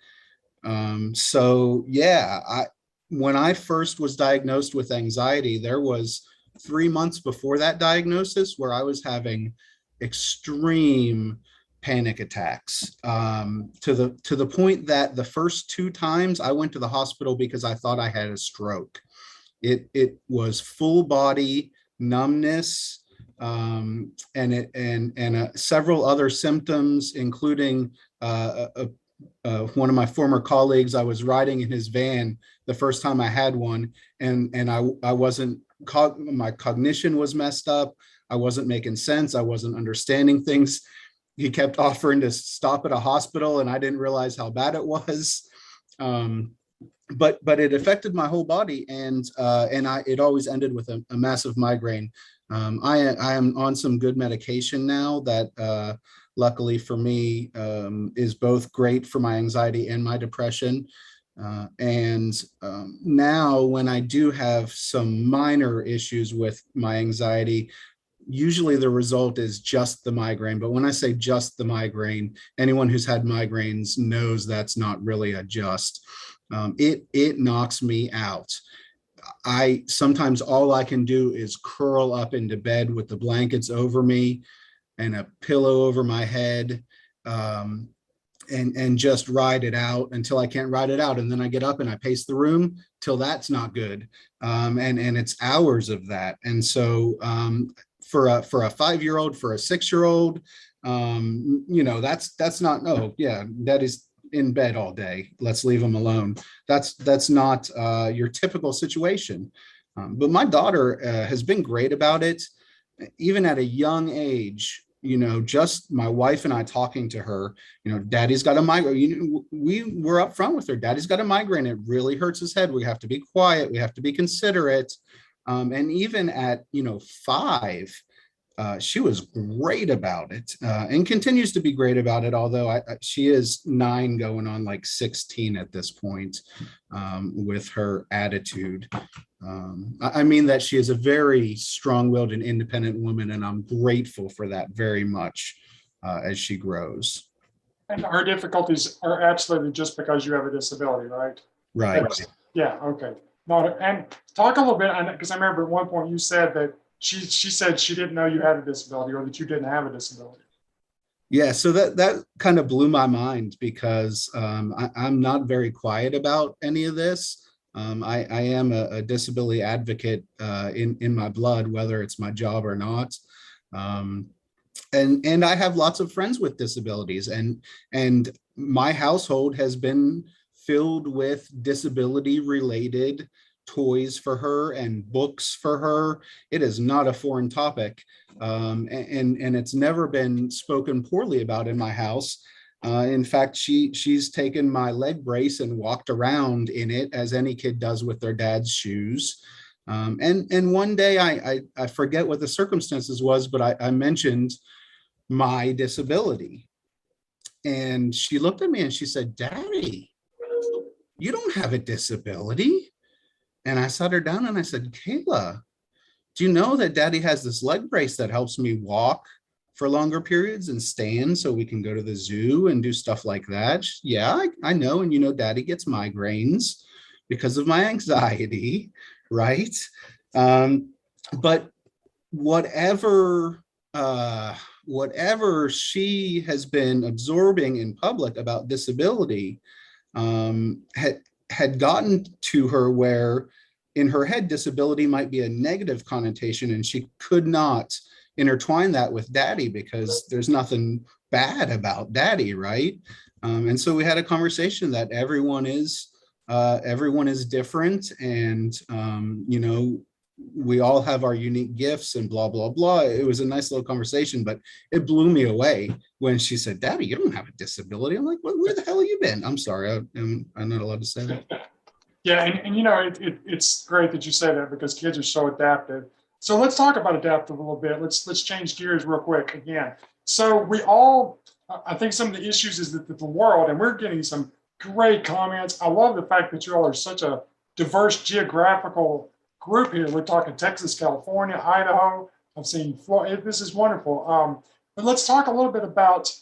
So yeah, when I first was diagnosed with anxiety, there was 3 months before that diagnosis where I was having extreme panic attacks, to the point that the first 2 times I went to the hospital because I thought I had a stroke. It was full body numbness, and several other symptoms, including one of my former colleagues. I was riding in his van the first time I had one, and I wasn't, my cognition was messed up. I wasn't making sense. I wasn't understanding things. He kept offering to stop at a hospital, and I didn't realize how bad it was. But it affected my whole body, and it always ended with a massive migraine. I am on some good medication now that luckily for me is both great for my anxiety and my depression. Now when I do have some minor issues with my anxiety, usually the result is just the migraine. But when I say just the migraine, anyone who's had migraines knows that's not really a just. It knocks me out. Sometimes all I can do is curl up into bed with the blankets over me and a pillow over my head, and just ride it out until I can't ride it out. And then I get up and I pace the room till that's not good. And it's hours of that. And so for a 5-year-old, for a 6-year-old, that's not, oh yeah, that is in bed all day, let's leave them alone. That's not your typical situation. But my daughter has been great about it, even at a young age. Just my wife and I talking to her, daddy's got a migraine. We were up front with her. Daddy's got a migraine. It really hurts his head. We have to be quiet. We have to be considerate. And even at, 5, she was great about it, and continues to be great about it. Although she is 9 going on like 16 at this point, with her attitude. I mean that she is a very strong-willed and independent woman, and I'm grateful for that very much as she grows. And her difficulties are absolutely just because you have a disability, right? Right. Yeah, okay. And talk a little bit, because I remember at one point you said that she said she didn't know you had a disability, or that you didn't have a disability. Yeah, so that kind of blew my mind, because I'm not very quiet about any of this. I am a disability advocate in my blood, whether it's my job or not. And I have lots of friends with disabilities, and my household has been filled with disability related toys for her and books for her. It is not a foreign topic, and it's never been spoken poorly about in my house. In fact, she's taken my leg brace and walked around in it as any kid does with their dad's shoes. And one day I forget what the circumstances was, but I mentioned my disability, and she looked at me and she said, "Daddy, you don't have a disability." And I sat her down and I said, "Kayla, do you know that Daddy has this leg brace that helps me walk for longer periods and stand so we can go to the zoo and do stuff like that?" "Yeah, I know. And Daddy gets migraines because of my anxiety," right? But whatever she has been absorbing in public about disability had gotten to her where in her head disability might be a negative connotation, and she could not intertwine that with Daddy because there's nothing bad about Daddy, right? And so we had a conversation that everyone is different, and we all have our unique gifts and blah blah blah. It was a nice little conversation, but it blew me away when she said, "Daddy, you don't have a disability." I'm like, "Where the hell have you been?" I'm sorry, I'm not allowed to say that. Yeah, and it's great that you say that, because kids are so adaptive. So let's talk about adaptive a little bit. Let's change gears real quick again. So I think some of the issues is that the world, and we're getting some great comments. I love the fact that you all are such a diverse geographical group here. We're talking Texas, California, Idaho. I've seen Florida. This is wonderful. But let's talk a little bit about,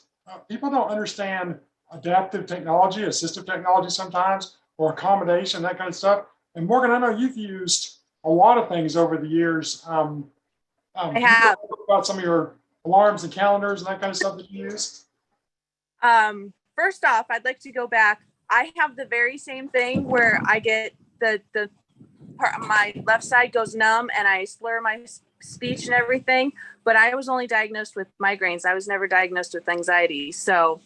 people don't understand adaptive technology, assistive technology sometimes, or accommodation, that kind of stuff. And Morgan, I know you've used a lot of things over the years. I Can you have. talk about some of your alarms and calendars and that kind of stuff that you use? First off, I'd like to go back. I have the very same thing where I get the part, my left side goes numb and I slur my speech and everything, but I was only diagnosed with migraines. I was never diagnosed with anxiety. So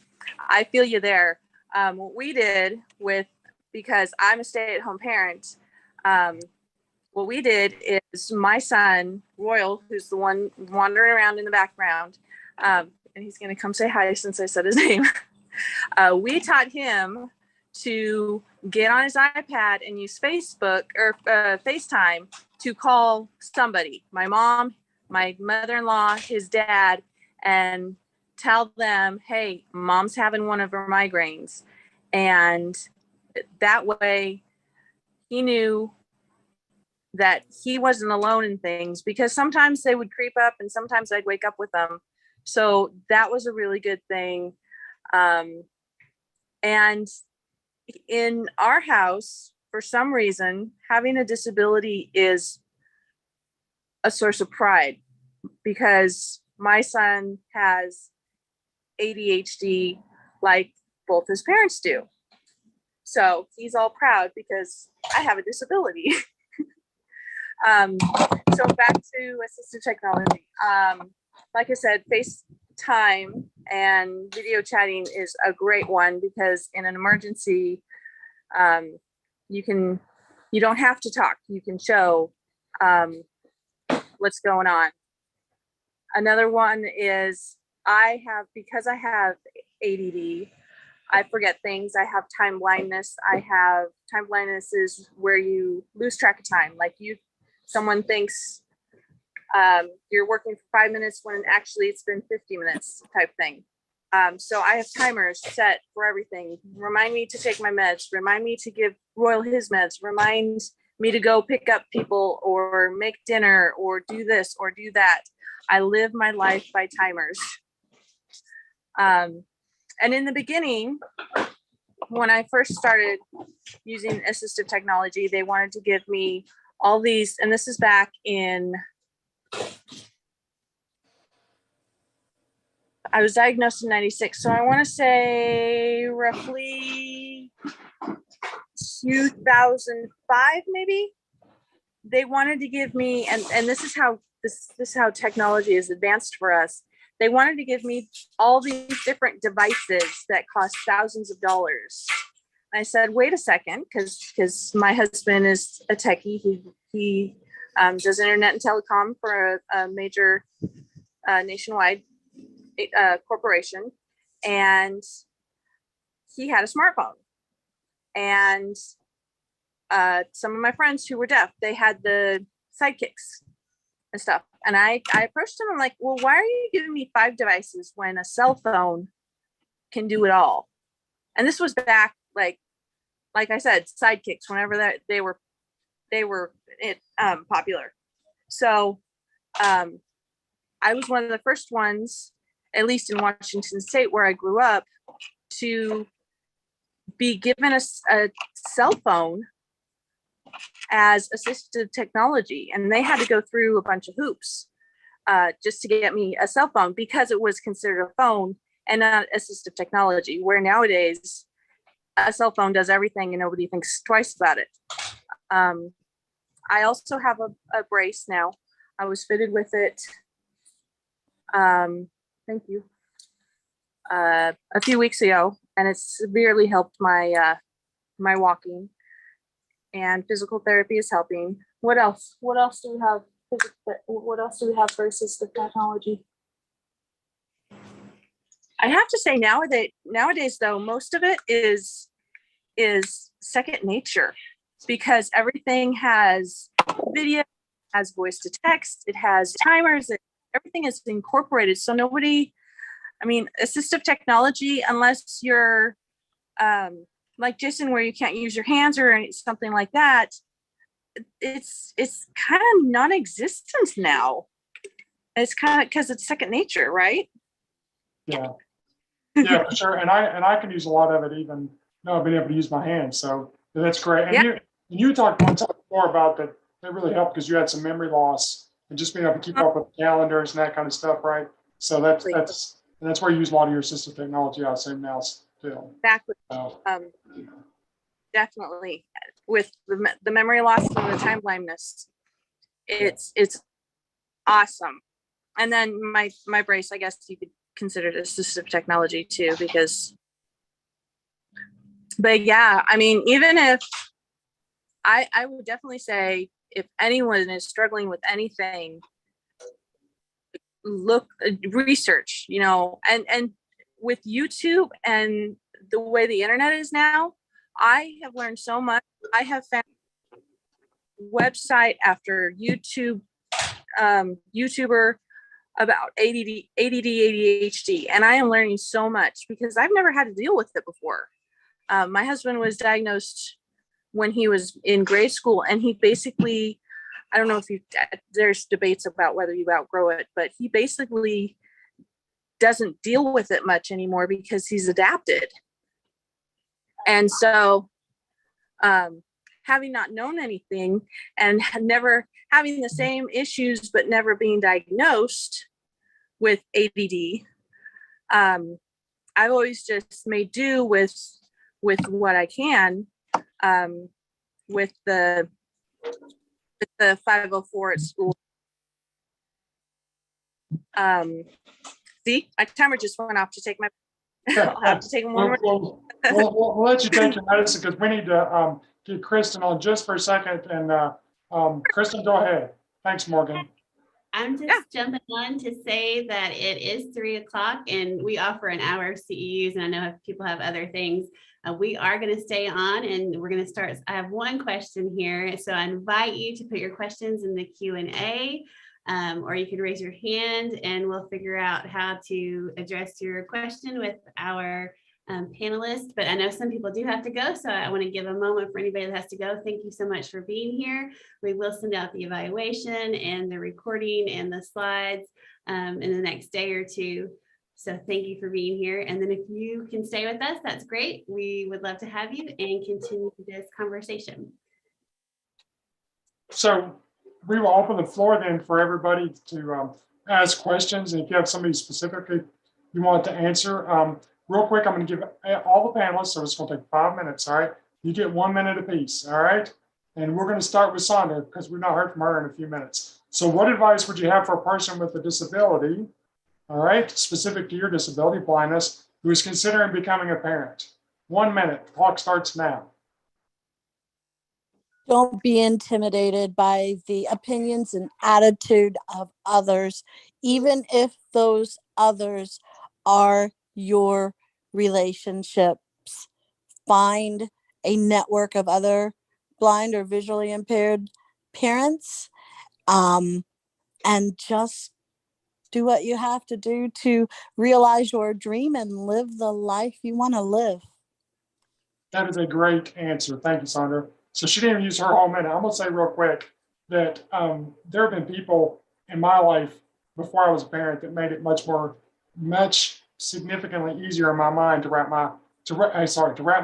I feel you there. What we did because I'm a stay-at-home parent, what we did is my son, Royal, who's the one wandering around in the background, and he's going to come say hi since I said his name. We taught him to get on his iPad and use Facebook or FaceTime to call somebody, my mom, my mother-in-law, his dad, and tell them, hey, mom's having one of her migraines. And that way he knew that he wasn't alone in things, because sometimes they would creep up and sometimes I'd wake up with them. So that was a really good thing. And in our house, for some reason, having a disability is a source of pride, because my son has ADHD like both his parents do. So he's all proud because I have a disability. So back to assistive technology. Like I said, FaceTime and video chatting is a great one, because in an emergency, you don't have to talk. You can show what's going on. Another one is because I have ADD, I forget things. I have time blindness. Time blindness is where you lose track of time. Like someone thinks you're working for 5 minutes when actually it's been 50 minutes type thing. So I have timers set for everything. Remind me to take my meds. Remind me to give Royal his meds. Remind me to go pick up people or make dinner or do this or do that. I live my life by timers. And in the beginning, when I first started using assistive technology, they wanted to give me all these, and this is back in, I was diagnosed in 96. So I want to say roughly 2005, maybe. They wanted to give me, and this is how technology is advanced for us. They wanted to give me all these different devices that cost thousands of dollars. I said, wait a second, because my husband is a techie. He does internet and telecom for a major nationwide corporation, and he had a smartphone. And some of my friends who were deaf, they had the sidekicks and stuff. And I approached him. I'm like, well, why are you giving me 5 devices when a cell phone can do it all? And this was back, like I said, sidekicks, whenever they were popular. So I was one of the first ones, at least in Washington State where I grew up, to be given a cell phone as assistive technology. And they had to go through a bunch of hoops just to get me a cell phone, because it was considered a phone and not assistive technology, where nowadays a cell phone does everything and nobody thinks twice about it. I also have a brace now. I was fitted with it. Thank you. A few weeks ago, and it's severely helped my my walking. And physical therapy is helping. What else? What else do we have? What else do we have for assistive technology? I have to say nowadays though, most of it is second nature, because everything has video, has voice to text, it has timers, everything is incorporated. So assistive technology, unless you're like Jason, where you can't use your hands or something like that, it's kind of non-existent now. It's kind of because it's second nature, right? Yeah, for sure. And I can use a lot of it, even though I've been able to use my hands. So that's great. And you talked one time before about It really helped because you had some memory loss and just being able to keep up with calendars and that kind of stuff, right? So that's where you use a lot of your assistive technology, I assume now still. Exactly. So, Definitely with the memory loss and the time blindness. It's awesome. And then my brace, I guess you could consider it assistive technology too, because, but yeah, I mean, even if I would definitely say if anyone is struggling with anything, research, you know, and with YouTube and the way the internet is now, I have learned so much. I have found website after YouTuber about ADD, ADHD, and I am learning so much because I've never had to deal with it before. My husband was diagnosed when he was in grade school, and he basically, I don't know if there's debates about whether you outgrow it, but he basically doesn't deal with it much anymore because he's adapted. And so having not known anything and never having the same issues, but never being diagnosed with ADD, I've always just made do with what I can, with the 504 at school. See, my timer just went off to take my, I'll have to take one more. We'll let you take your medicine because we need to get Kristen on just for a second. And Kristen, go ahead. Thanks, Morgan. I'm just jumping on to say that it is 3 o'clock and we offer an hour of CEUs. And I know if people have other things, we are going to stay on and we're going to start. I have one question here. So I invite you to put your questions in the Q&A, or you can raise your hand and we'll figure out how to address your question with our panelists. But I know some people do have to go, so I want to give a moment for anybody that has to go. Thank you so much for being here. We will send out the evaluation and the recording and the slides in the next day or two. So thank you for being here. And then if you can stay with us, that's great. We would love to have you and continue this conversation. So we will open the floor then for everybody to ask questions. And if you have somebody specifically you want to answer, real quick, I'm going to give all the panelists, so it's going to take 5 minutes, all right? You get 1 minute apiece, all right? And we're going to start with Sandra because we've not heard from her in a few minutes. So what advice would you have for a person with a disability, all right, specific to your disability, blindness, who is considering becoming a parent? 1 minute, the clock starts now. Don't be intimidated by the opinions and attitude of others, even if those others are your relationships. Find a network of other blind or visually impaired parents, and just do what you have to do to realize your dream and live the life you want to live. That is a great answer. Thank you, Sandra. So she didn't even use her whole minute. I'm going to say real quick that there have been people in my life before I was a parent that made it much significantly easier in my mind to wrap my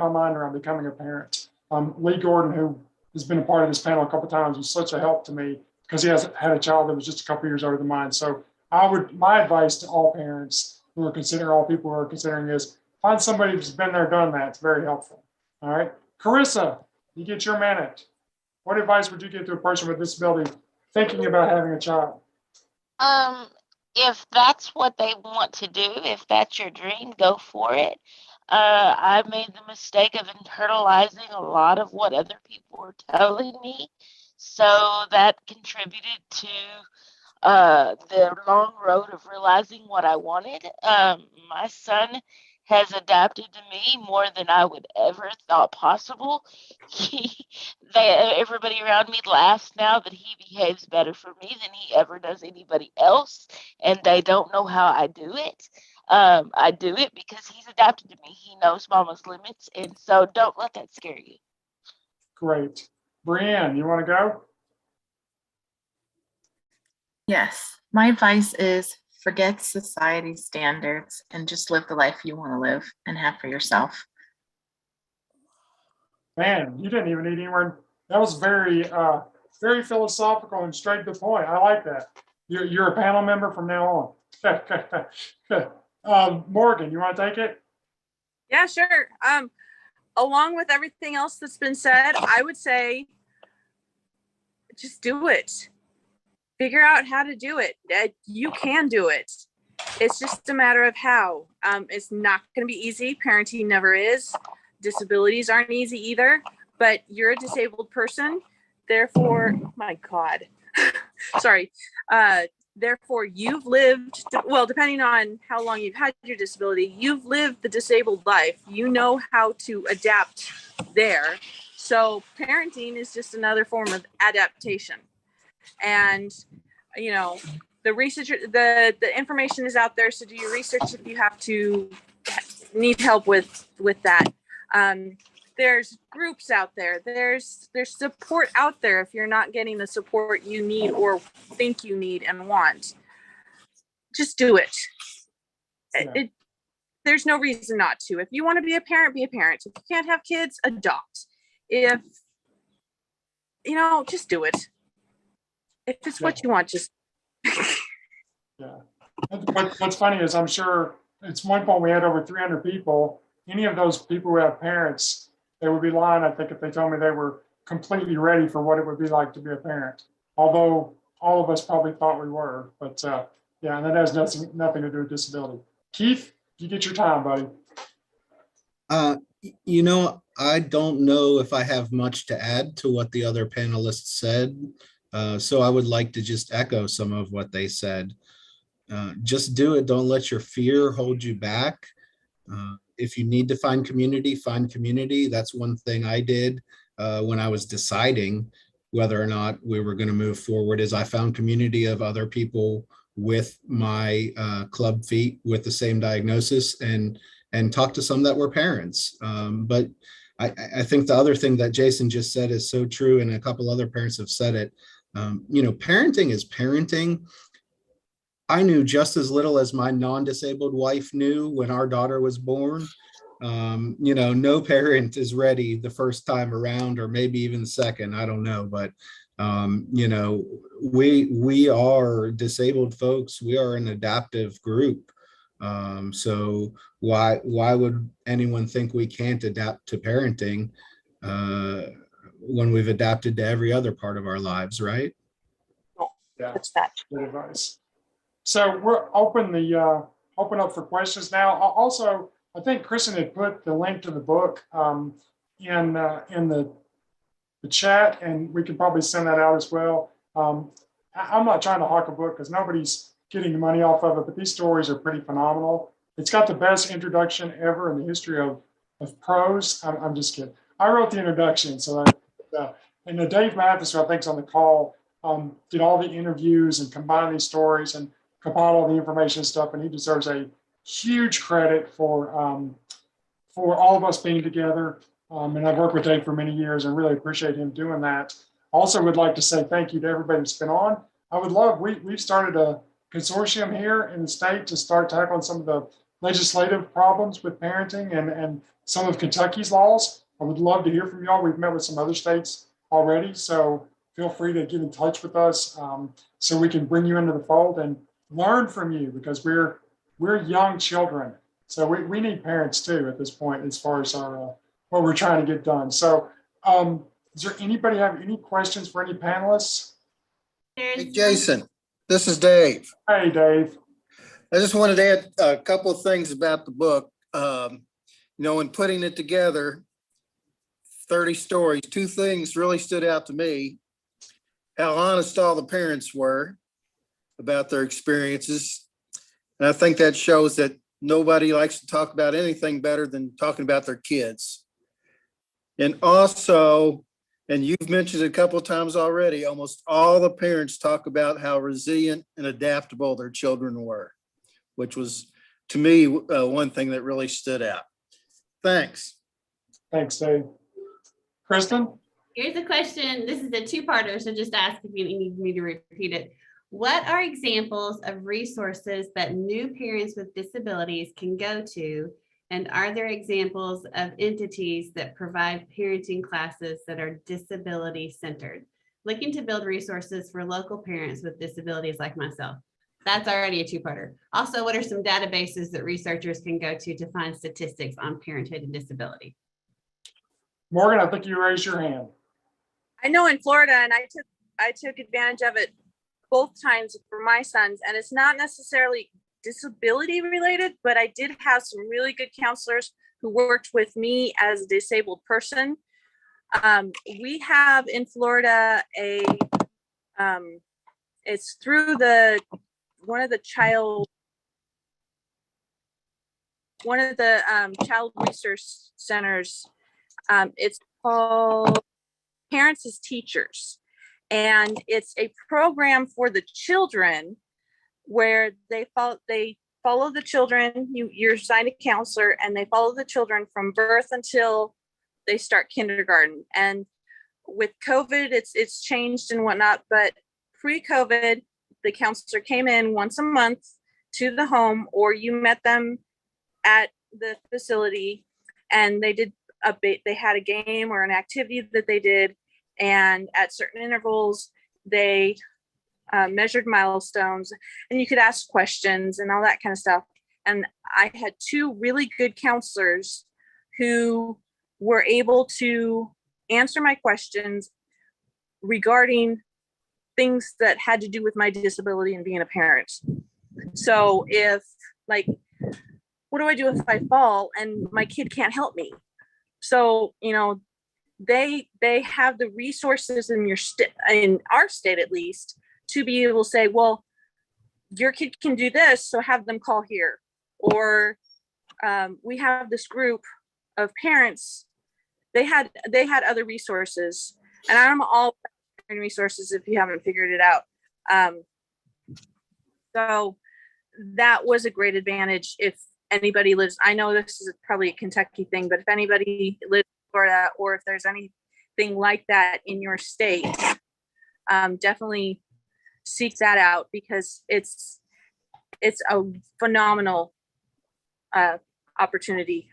mind around becoming a parent. Lee Gordon, who has been a part of this panel a couple of times, was such a help to me because he has had a child that was just a couple years older than mine. So my advice to all parents who are considering, all people who are considering, is find somebody who's been there, done that. It's very helpful. All right, Carissa, you get your minute. What advice would you give to a person with a disability thinking about having a child? If that's what they want to do, if that's your dream, go for it. I made the mistake of internalizing a lot of what other people were telling me. So that contributed to the long road of realizing what I wanted. My son has adapted to me more than I would ever thought possible. Everybody around me laughs now that he behaves better for me than he ever does anybody else, and they don't know how I do it. I do it because he's adapted to me. He knows mama's limits, and so don't let that scare you. Great. Brianne, you want to go? Yes, my advice is forget society standards and just live the life you want to live and have for yourself. Man, you didn't even need anywhere. That was very very philosophical and straight to the point. I like that. You're a panel member from now on. Morgan, you want to take it? Yeah, sure. Along with everything else that's been said, I would say just do it. Figure out how to do it. You can do it. It's just a matter of how. It's not going to be easy. Parenting never is. Disabilities aren't easy either, but you're a disabled person. Therefore, my God, sorry. Therefore, you've lived, well, depending on how long you've had your disability, you've lived the disabled life. You know how to adapt there. So parenting is just another form of adaptation. And, you know, the research, the information is out there. So do your research if you have to need help with that. There's groups out there. There's support out there if you're not getting the support you need or think you need and want. Just do it. Yeah. There's no reason not to. If you want to be a parent, be a parent. If you can't have kids, adopt. If, you know, just do it. If it's what you want, just. Yeah. What's funny is I'm sure it's one point we had over 300 people. Any of those people who have parents, they would be lying, I think, if they told me they were completely ready for what it would be like to be a parent. Although all of us probably thought we were, but yeah, and that has nothing to do with disability. Keith, you get your time, buddy. You know, I don't know if I have much to add to what the other panelists said. So I would like to just echo some of what they said. Just do it. Don't let your fear hold you back. If you need to find community, find community. That's one thing I did when I was deciding whether or not we were going to move forward, is I found community of other people with my club feet with the same diagnosis and talked to some that were parents. But I think the other thing that Jason just said is so true, and a couple other parents have said it. You know, parenting is parenting. I knew just as little as my non-disabled wife knew when our daughter was born. You know, no parent is ready the first time around, or maybe even the second, I don't know. But, you know, we are disabled folks. We are an adaptive group. So why would anyone think we can't adapt to parenting when we've adapted to every other part of our lives, right? Yeah, That's that. good advice. So we're open up for questions now. Also, I think Kristen had put the link to the book in the chat, and we can probably send that out as well. I'm not trying to hawk a book because nobody's getting money off of it, but these stories are pretty phenomenal. It's got the best introduction ever in the history of prose. I'm just kidding. I wrote the introduction, so and Dave Mathis, who I think is on the call, did all the interviews and combined these stories and compiled all the information and stuff, and he deserves a huge credit for all of us being together. And I've worked with Dave for many years and really appreciate him doing that. Also would like to say thank you to everybody that's been on. I would love, we've started a consortium here in the state to start tackling some of the legislative problems with parenting and some of Kentucky's laws. I would love to hear from y'all. We've met with some other states already, so feel free to get in touch with us so we can bring you into the fold and learn from you, because we're young children. So we need parents too at this point as far as our what we're trying to get done. So does there anybody have any questions for any panelists? Hey, Jason, this is Dave. Hey, Dave. I just wanted to add a couple of things about the book. You know, in putting it together, 30 stories, two things really stood out to me. How honest all the parents were about their experiences. And I think that shows that nobody likes to talk about anything better than talking about their kids. And also, and you've mentioned it a couple of times already, almost all the parents talk about how resilient and adaptable their children were, which was, to me, one thing that really stood out. Thanks. Thanks, Dave. Kristen? Here's a question. This is a two-parter, so just ask if you need me to repeat it. What are examples of resources that new parents with disabilities can go to? And are there examples of entities that provide parenting classes that are disability centered? looking to build resources for local parents with disabilities like myself. That's already a two-parter. Also, what are some databases that researchers can go to find statistics on parenthood and disability? Morgan, I think you raised your hand. I know in Florida, and I took advantage of it both times for my sons, and it's not necessarily disability related, but I did have some really good counselors who worked with me as a disabled person. We have in Florida it's through one of the child research centers. It's called Parents as Teachers, and it's a program for the children where they follow the children. You're assigned a counselor, and they follow the children from birth until they start kindergarten. And with COVID, it's changed and whatnot, but pre-COVID, the counselor came in once a month to the home, or you met them at the facility, and they had a game or an activity that they did, and at certain intervals they measured milestones, and you could ask questions and all that kind of stuff. And I had two really good counselors who were able to answer my questions regarding things that had to do with my disability and being a parent. So if, like, what do I do if I fall and my kid can't help me? So, they have the resources in our state, at least, to be able to say, well, your kid can do this, so have them call here. Or we have this group of parents. They had other resources, and I'm all about resources if you haven't figured it out. So that was a great advantage if anybody lives. I know this is probably a Kentucky thing, but if anybody lives in Florida, or if there's anything like that in your state, definitely seek that out, because it's a phenomenal opportunity.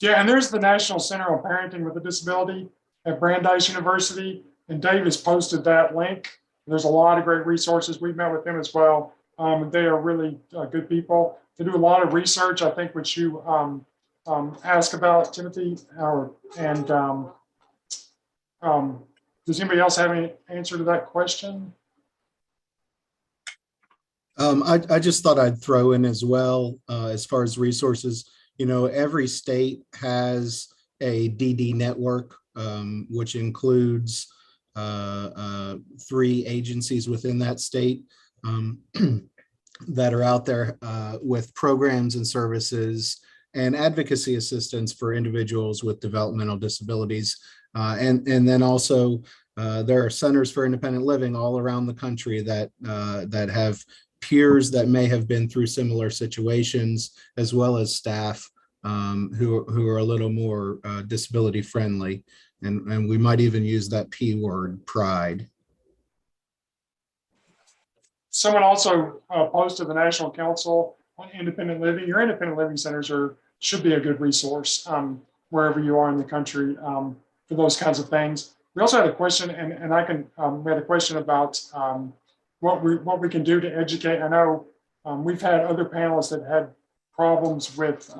Yeah, and there's the National Center on Parenting with a Disability at Brandeis University, and Dave has posted that link. There's a lot of great resources. We've met with them as well. They are really good people. They do a lot of research, I think, which you ask about, Timothy. Does anybody else have any answer to that question? I just thought I'd throw in as well, as far as resources, every state has a DD network, which includes 3 agencies within that state that are out there with programs and services and advocacy assistance for individuals with developmental disabilities. And then also there are centers for independent living all around the country that have peers that may have been through similar situations, as well as staff who are a little more disability friendly. And we might even use that P word, pride. Someone also posted the National Council on Independent Living. Your independent living centers should be a good resource wherever you are in the country for those kinds of things. We also had a question, and I can we had a question about what we can do to educate. I know we've had other panelists that had problems with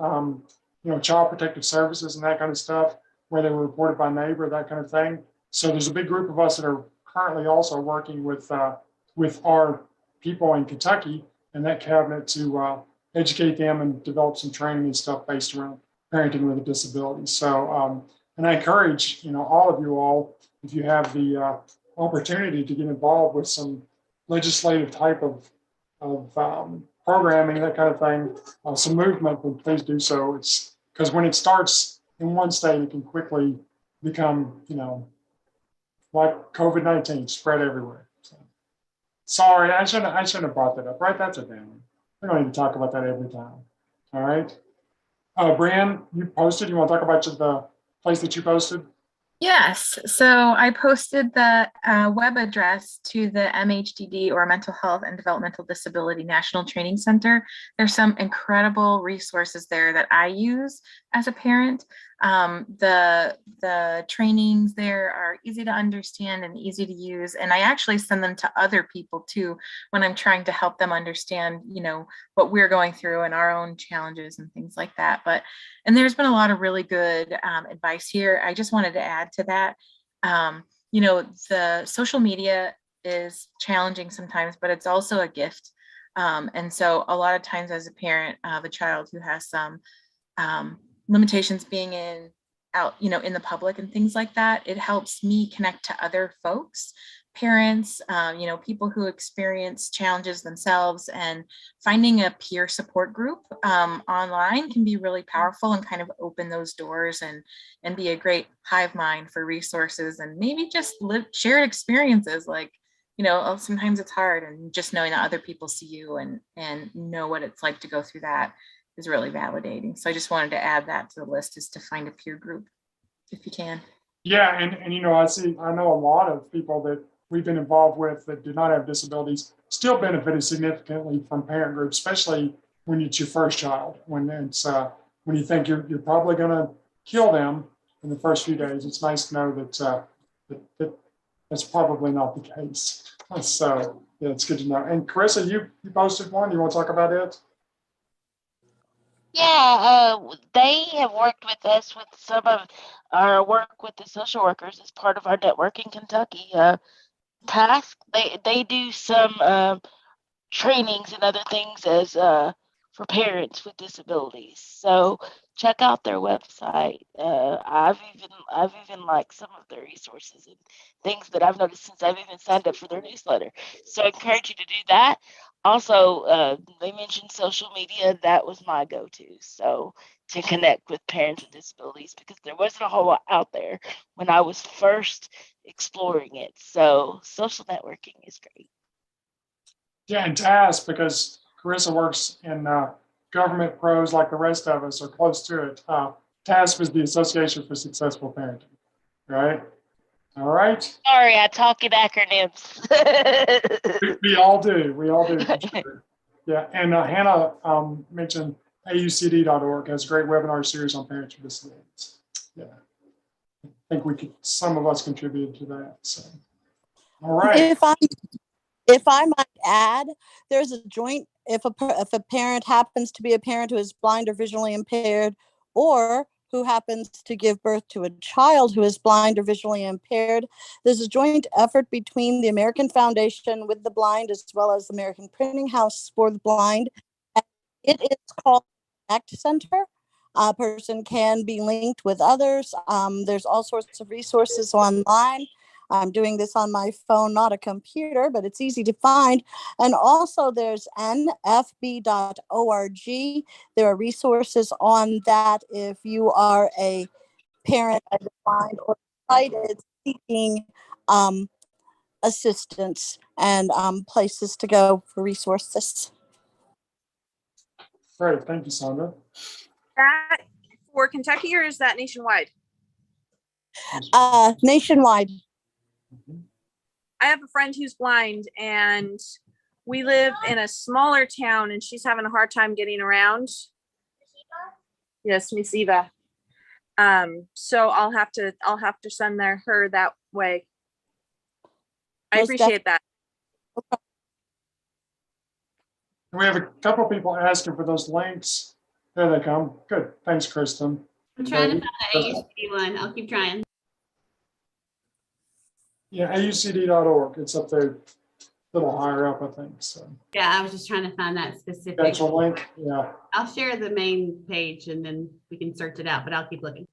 child protective services and that kind of stuff, where they were reported by neighbor, that kind of thing. So there's a big group of us that are currently also working with our people in Kentucky and that cabinet to educate them and develop some training and stuff based around parenting with a disability. So, and I encourage, all of you all, if you have the opportunity to get involved with some legislative type of programming, that kind of thing, some movement, then please do so. It's because when it starts in one state, it can quickly become, like COVID-19, spread everywhere. So, sorry, I shouldn't have brought that up, right? That's a damn. We don't need to talk about that every time. All right. Brianne, you posted. You want to talk about the place that you posted? Yes, so I posted the web address to the MHDD, or Mental Health and Developmental Disability National Training Center. There's some incredible resources there that I use as a parent. The trainings there are easy to understand and easy to use. And I actually send them to other people too, when I'm trying to help them understand, what we're going through and our own challenges and things like that. And there's been a lot of really good advice here. I just wanted to add to that. The social media is challenging sometimes, but it's also a gift. And so a lot of times as a parent of a child who has some limitations being in the public and things like that, it helps me connect to other folks, parents, people who experience challenges themselves, and finding a peer support group online can be really powerful and kind of open those doors and be a great hive mind for resources and maybe just shared experiences. Like, sometimes it's hard, and just knowing that other people see you and know what it's like to go through that is really validating. So I just wanted to add that to the list, is to find a peer group if you can. Yeah, and I know a lot of people that we've been involved with that do not have disabilities still benefited significantly from parent groups, especially when it's your first child. When you think you're probably going to kill them in the first few days, it's nice to know that that's probably not the case. So yeah, it's good to know. And Carissa, you posted one. You want to talk about it? Yeah, they have worked with us with some of our work with the social workers as part of our Network in Kentucky task. They do some trainings and other things as for parents with disabilities. So check out their website. I've even liked some of their resources and things that I've noticed since I've even signed up for their newsletter. So I encourage you to do that. Also, they mentioned social media. That was my go-to. So to connect with parents with disabilities, because there wasn't a whole lot out there when I was first exploring it. So social networking is great. Yeah, and TASK, because Carissa works in government pros like the rest of us, are close to it. TASK is the Association for Successful Parenting, right? All right. Sorry, I talk in acronyms. We all do. We all do. For sure. Yeah, and Hannah mentioned AUCD.org has a great webinar series on parents with disabilities. Yeah, I think some of us contributed to that. So, all right. If I might add, there's a joint, if a parent happens to be a parent who is blind or visually impaired, or who happens to give birth to a child who is blind or visually impaired, there's a joint effort between the American Foundation with the Blind as well as the American Printing House for the Blind. And it is called Connect Center. A person can be linked with others. There's all sorts of resources online. I'm doing this on my phone, not a computer, but it's easy to find. And also there's nfb.org. There are resources on that if you are a parent of the blind or sighted seeking assistance and places to go for resources. Great. Thank you, Sandra. That for Kentucky, or is that nationwide? Nationwide. I have a friend who's blind, and we live in a smaller town, and she's having a hard time getting around. Yes, Miss Eva. So I'll have to send her that way. I appreciate that. We have a couple of people asking for those links. There they come. Good. Thanks, Kristen. I'm trying to find the AUCD one. I'll keep trying. Yeah, AUCD.org. It's up there, a little higher up, I think. So Yeah, I was just trying to find that specific. that's a link. Yeah. I'll share the main page and then we can search it out, but I'll keep looking.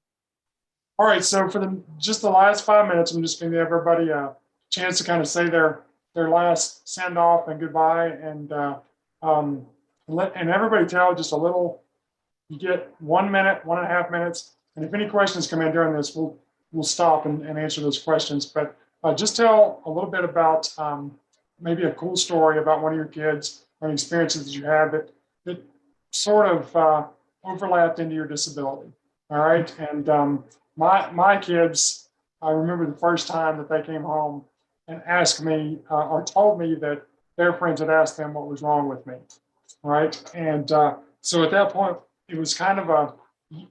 All right. So for just the last 5 minutes, I'm just going to give everybody a chance to kind of say their last send off and goodbye, and everybody tell just a little. You get 1 minute, 1.5 minutes, and if any questions come in during this, we'll stop and answer those questions. But just tell a little bit about maybe a cool story about one of your kids or experiences that you had that sort of overlapped into your disability. All right. And my kids, I remember the first time that they came home and asked me or told me that their friends had asked them what was wrong with me. All right. And so at that point, it was kind of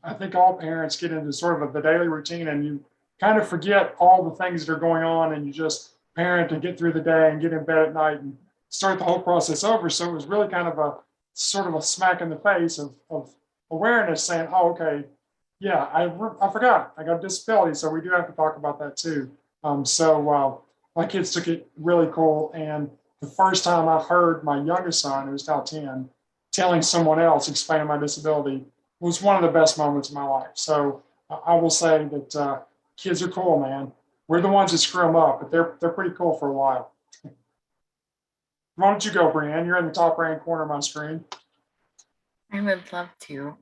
I think all parents get into sort of the daily routine and you kind of forget all the things that are going on and you just parent and get through the day and get in bed at night and start the whole process over. So it was really kind of a sort of a smack in the face of awareness saying, oh, okay, yeah, I forgot I got a disability. So we do have to talk about that too. My kids took it really cool. And the first time I heard my youngest son, who's now 10, telling someone else, explaining my disability, was one of the best moments of my life. So I will say that kids are cool, man. We're the ones that screw them up, but they're pretty cool for a while. Why don't you go, Brianne? You're in the top right corner of my screen. I would love to.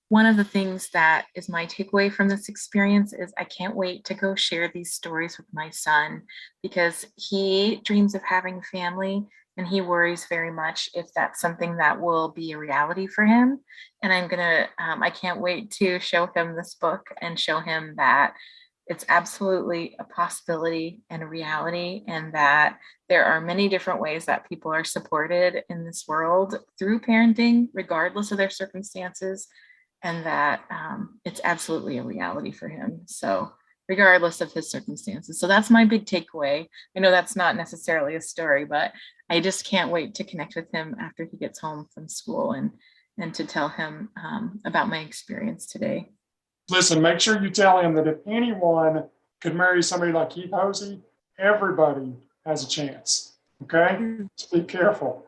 One of the things that is my takeaway from this experience is I can't wait to go share these stories with my son because he dreams of having family and he worries very much if that's something that will be a reality for him. And I can't wait to show him this book and show him that it's absolutely a possibility and a reality, and that there are many different ways that people are supported in this world through parenting, regardless of their circumstances, and that it's absolutely a reality for him. So regardless of his circumstances. So that's my big takeaway. I know that's not necessarily a story, but I just can't wait to connect with him after he gets home from school and to tell him about my experience today. Listen, make sure you tell him that if anyone could marry somebody like Keith Hosey, everybody has a chance. Okay? So be careful.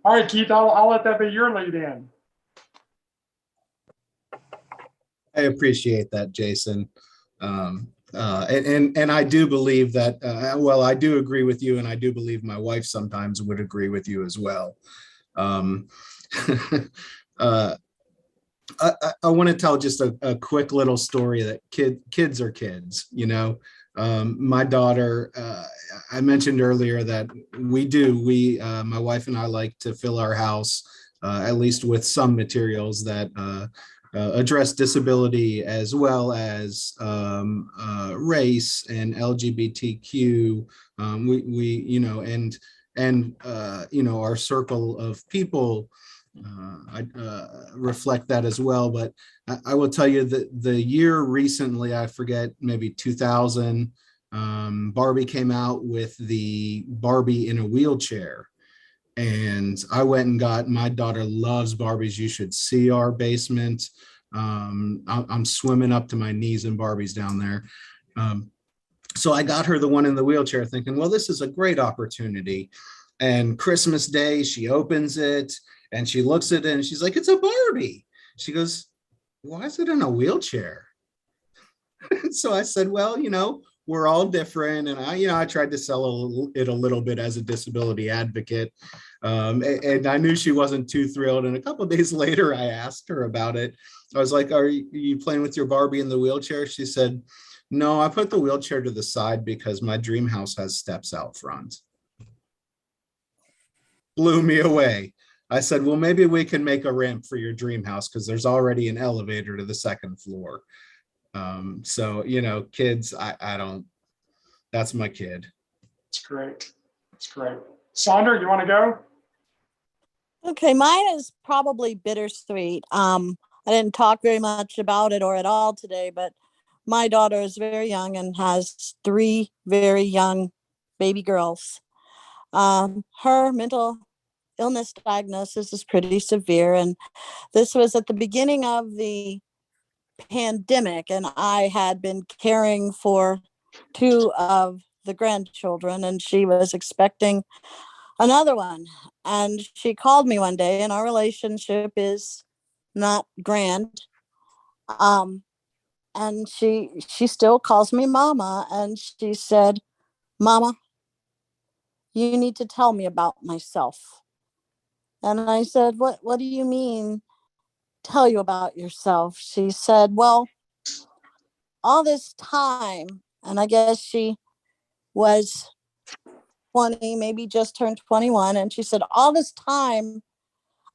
All right, Keith, I'll let that be your lead in. I appreciate that, Jason. And I do believe that, I do agree with you, and I do believe my wife sometimes would agree with you as well. I want to tell just a quick little story that kids are kids, you know. My daughter, I mentioned earlier that my wife and I like to fill our house, at least with some materials that address disability as well as race and LGBTQ. Our circle of people reflect that as well. But I will tell you that the year recently, I forget, maybe 2000, Barbie came out with the Barbie in a wheelchair. And I went and my daughter loves Barbies. You should see our basement. I'm swimming up to my knees in Barbies down there. So I got her the one in the wheelchair thinking, well, this is a great opportunity. And Christmas Day, she opens it and she looks at it and she's like, it's a Barbie. She goes, why is it in a wheelchair? So I said, well, you know, we're all different. And I tried to sell it a little bit as a disability advocate. And I knew she wasn't too thrilled. And a couple of days later, I asked her about it. I was like, are you playing with your Barbie in the wheelchair? She said, no, I put the wheelchair to the side because my dream house has steps out front. Blew me away. I said, well, maybe we can make a ramp for your dream house because there's already an elevator to the second floor. So, you know, kids, I don't, that's my kid. It's great. It's great. Sandra, you want to go? Okay, mine is probably bittersweet. I didn't talk very much about it or at all today, but my daughter is very young and has 3 very young baby girls. Her mental illness diagnosis is pretty severe, and this was at the beginning of the pandemic, and I had been caring for 2 of the grandchildren, and she was expecting another one. And she called me one day, and our relationship is not grand. And she still calls me mama, and she said, Mama, you need to tell me about myself. And I said, what do you mean tell you about yourself? She said, well, all this time, and I guess she was 20, maybe just turned 21. And she said, all this time,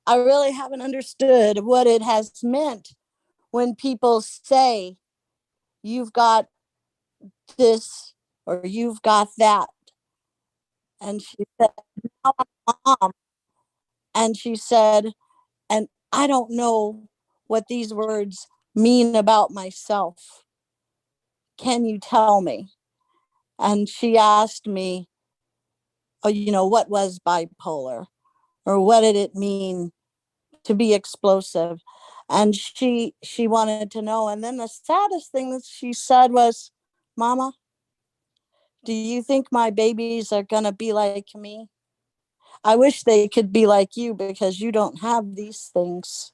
I really haven't understood what it has meant when people say you've got this or you've got that. And she said, now I'm a mom, And she said, and I don't know what these words mean about myself. Can you tell me? And she asked me, oh, what was bipolar, or what did it mean to be explosive? And she wanted to know. And then the saddest thing that she said was, Mama, do you think my babies are going to be like me? I wish they could be like you because you don't have these things.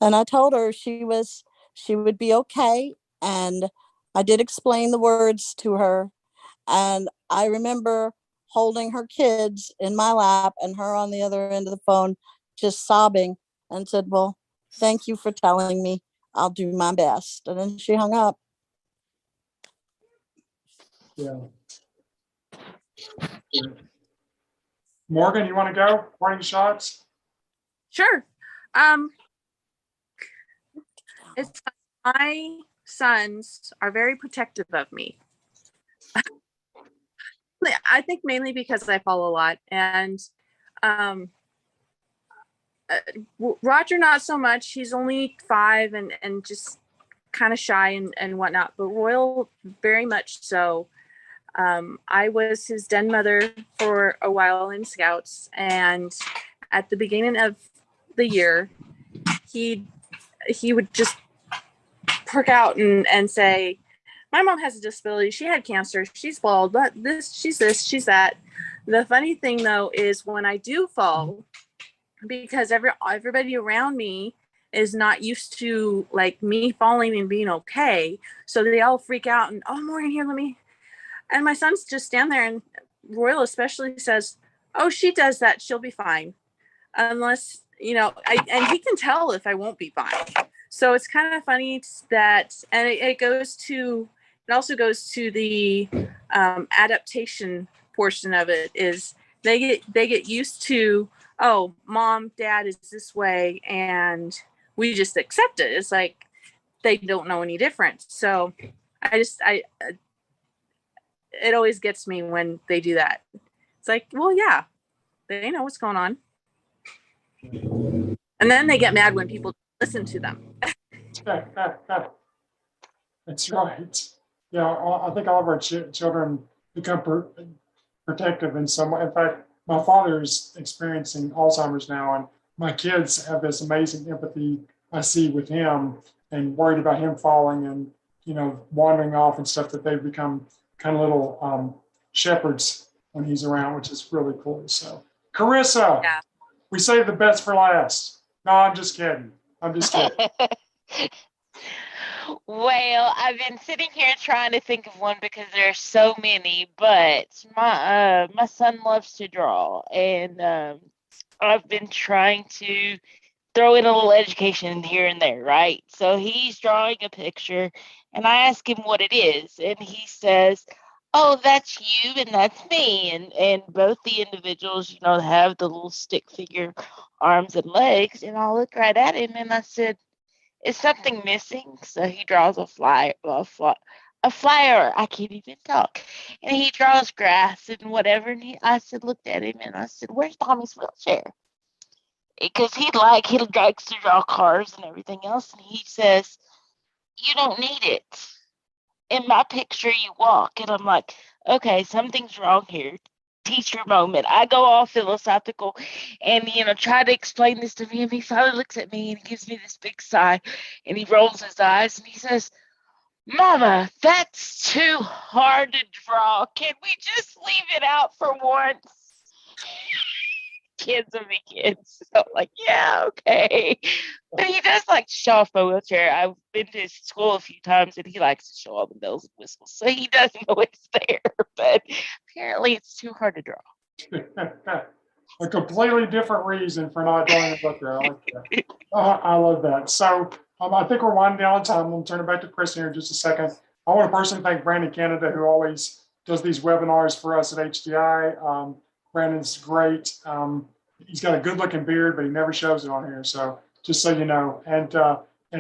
And I told her she would be okay. And I did explain the words to her. And I remember holding her kids in my lap and her on the other end of the phone, just sobbing, and said, well, thank you for telling me. I'll do my best. And then she hung up. Yeah. Morgan, you want to go? Parting shots? Sure. It's my sons are very protective of me. I think mainly because I fall a lot, and Roger not so much. He's only 5 and just kind of shy and whatnot, but Royal very much so. I was his den mother for a while in Scouts, and at the beginning of the year, he would just perk out and say, my mom has a disability. She had cancer. She's bald, but she's this, she's that. The funny thing though is when I do fall, because everybody around me is not used to like me falling and being okay. So they all freak out and, oh, Morgan, here, let me. And my sons just stand there, and Royal especially says, oh, she does that. She'll be fine. Unless, and he can tell if I won't be fine. So it's kind of funny that, and it also goes to the adaptation portion of it is they get used to, oh, mom, dad is this way, and we just accept it. It's like they don't know any different. So it always gets me when they do that. It's like, well, yeah, they know what's going on. And then they get mad when people listen to them. That's right. Yeah, I think all of our children become protective in some way. In fact, my father is experiencing Alzheimer's now, and my kids have this amazing empathy I see with him, and worried about him falling and wandering off and stuff, that they've become kind of little shepherds when he's around, which is really cool. So, Carissa, Yeah. We saved the best for last. No, I'm just kidding. Well, I've been sitting here trying to think of one because there are so many, but my son loves to draw, and I've been trying to throw in a little education here and there, right? So he's drawing a picture, and I ask him what it is, and he says, oh, that's you and that's me, and both the individuals, have the little stick figure arms and legs, and I look right at him and I said, is something missing? So he draws a flyer. I can't even talk. And he draws grass and whatever. And I looked at him and I said, where's Tommy's wheelchair? Because he likes to draw cars and everything else. And he says, you don't need it. In my picture, you walk. And I'm like, okay, something's wrong here. Teacher moment. I go all philosophical and, try to explain this to me. And he finally looks at me and he gives me this big sigh and he rolls his eyes and he says, Mama, that's too hard to draw. Can we just leave it out for once? Kids will be kids. So I'm like, yeah, okay. But he does like to show off my wheelchair. I've been to his school a few times and he likes to show all the bells and whistles. So he does know it's there, but apparently it's too hard to draw. A completely different reason for not drawing a book there. I like that. I love that. So I think we're winding down on time. I'm going to turn it back to Kristen here in just a second. I want to personally thank Brandon Canada, who always does these webinars for us at HDI. Brandon's great. He's got a good looking beard, but he never shows it on here. So just so you know, and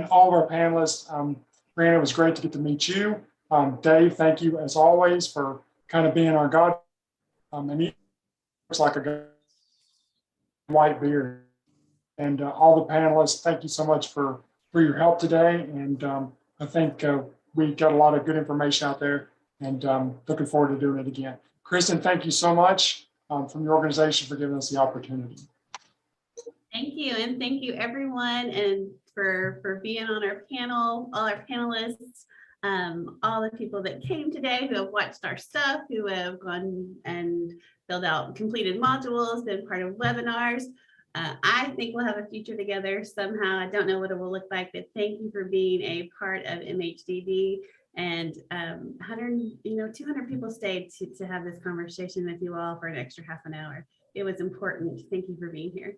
all of our panelists, Brandon, it was great to get to meet you. Dave, thank you as always for kind of being our God. And looks like a white beard. And all the panelists, thank you so much for your help today. And I think we got a lot of good information out there, and looking forward to doing it again. Kristen, thank you so much from your organization for giving us the opportunity. Thank you, and thank you everyone, and for being on our panel, all our panelists, all the people that came today who have watched our stuff, who have gone and filled out completed modules, been part of webinars. I think we'll have a future together somehow. I don't know what it will look like, but thank you for being a part of MHDD. And 200 people stayed to have this conversation with you all for an extra half an hour. It was important. Thank you for being here.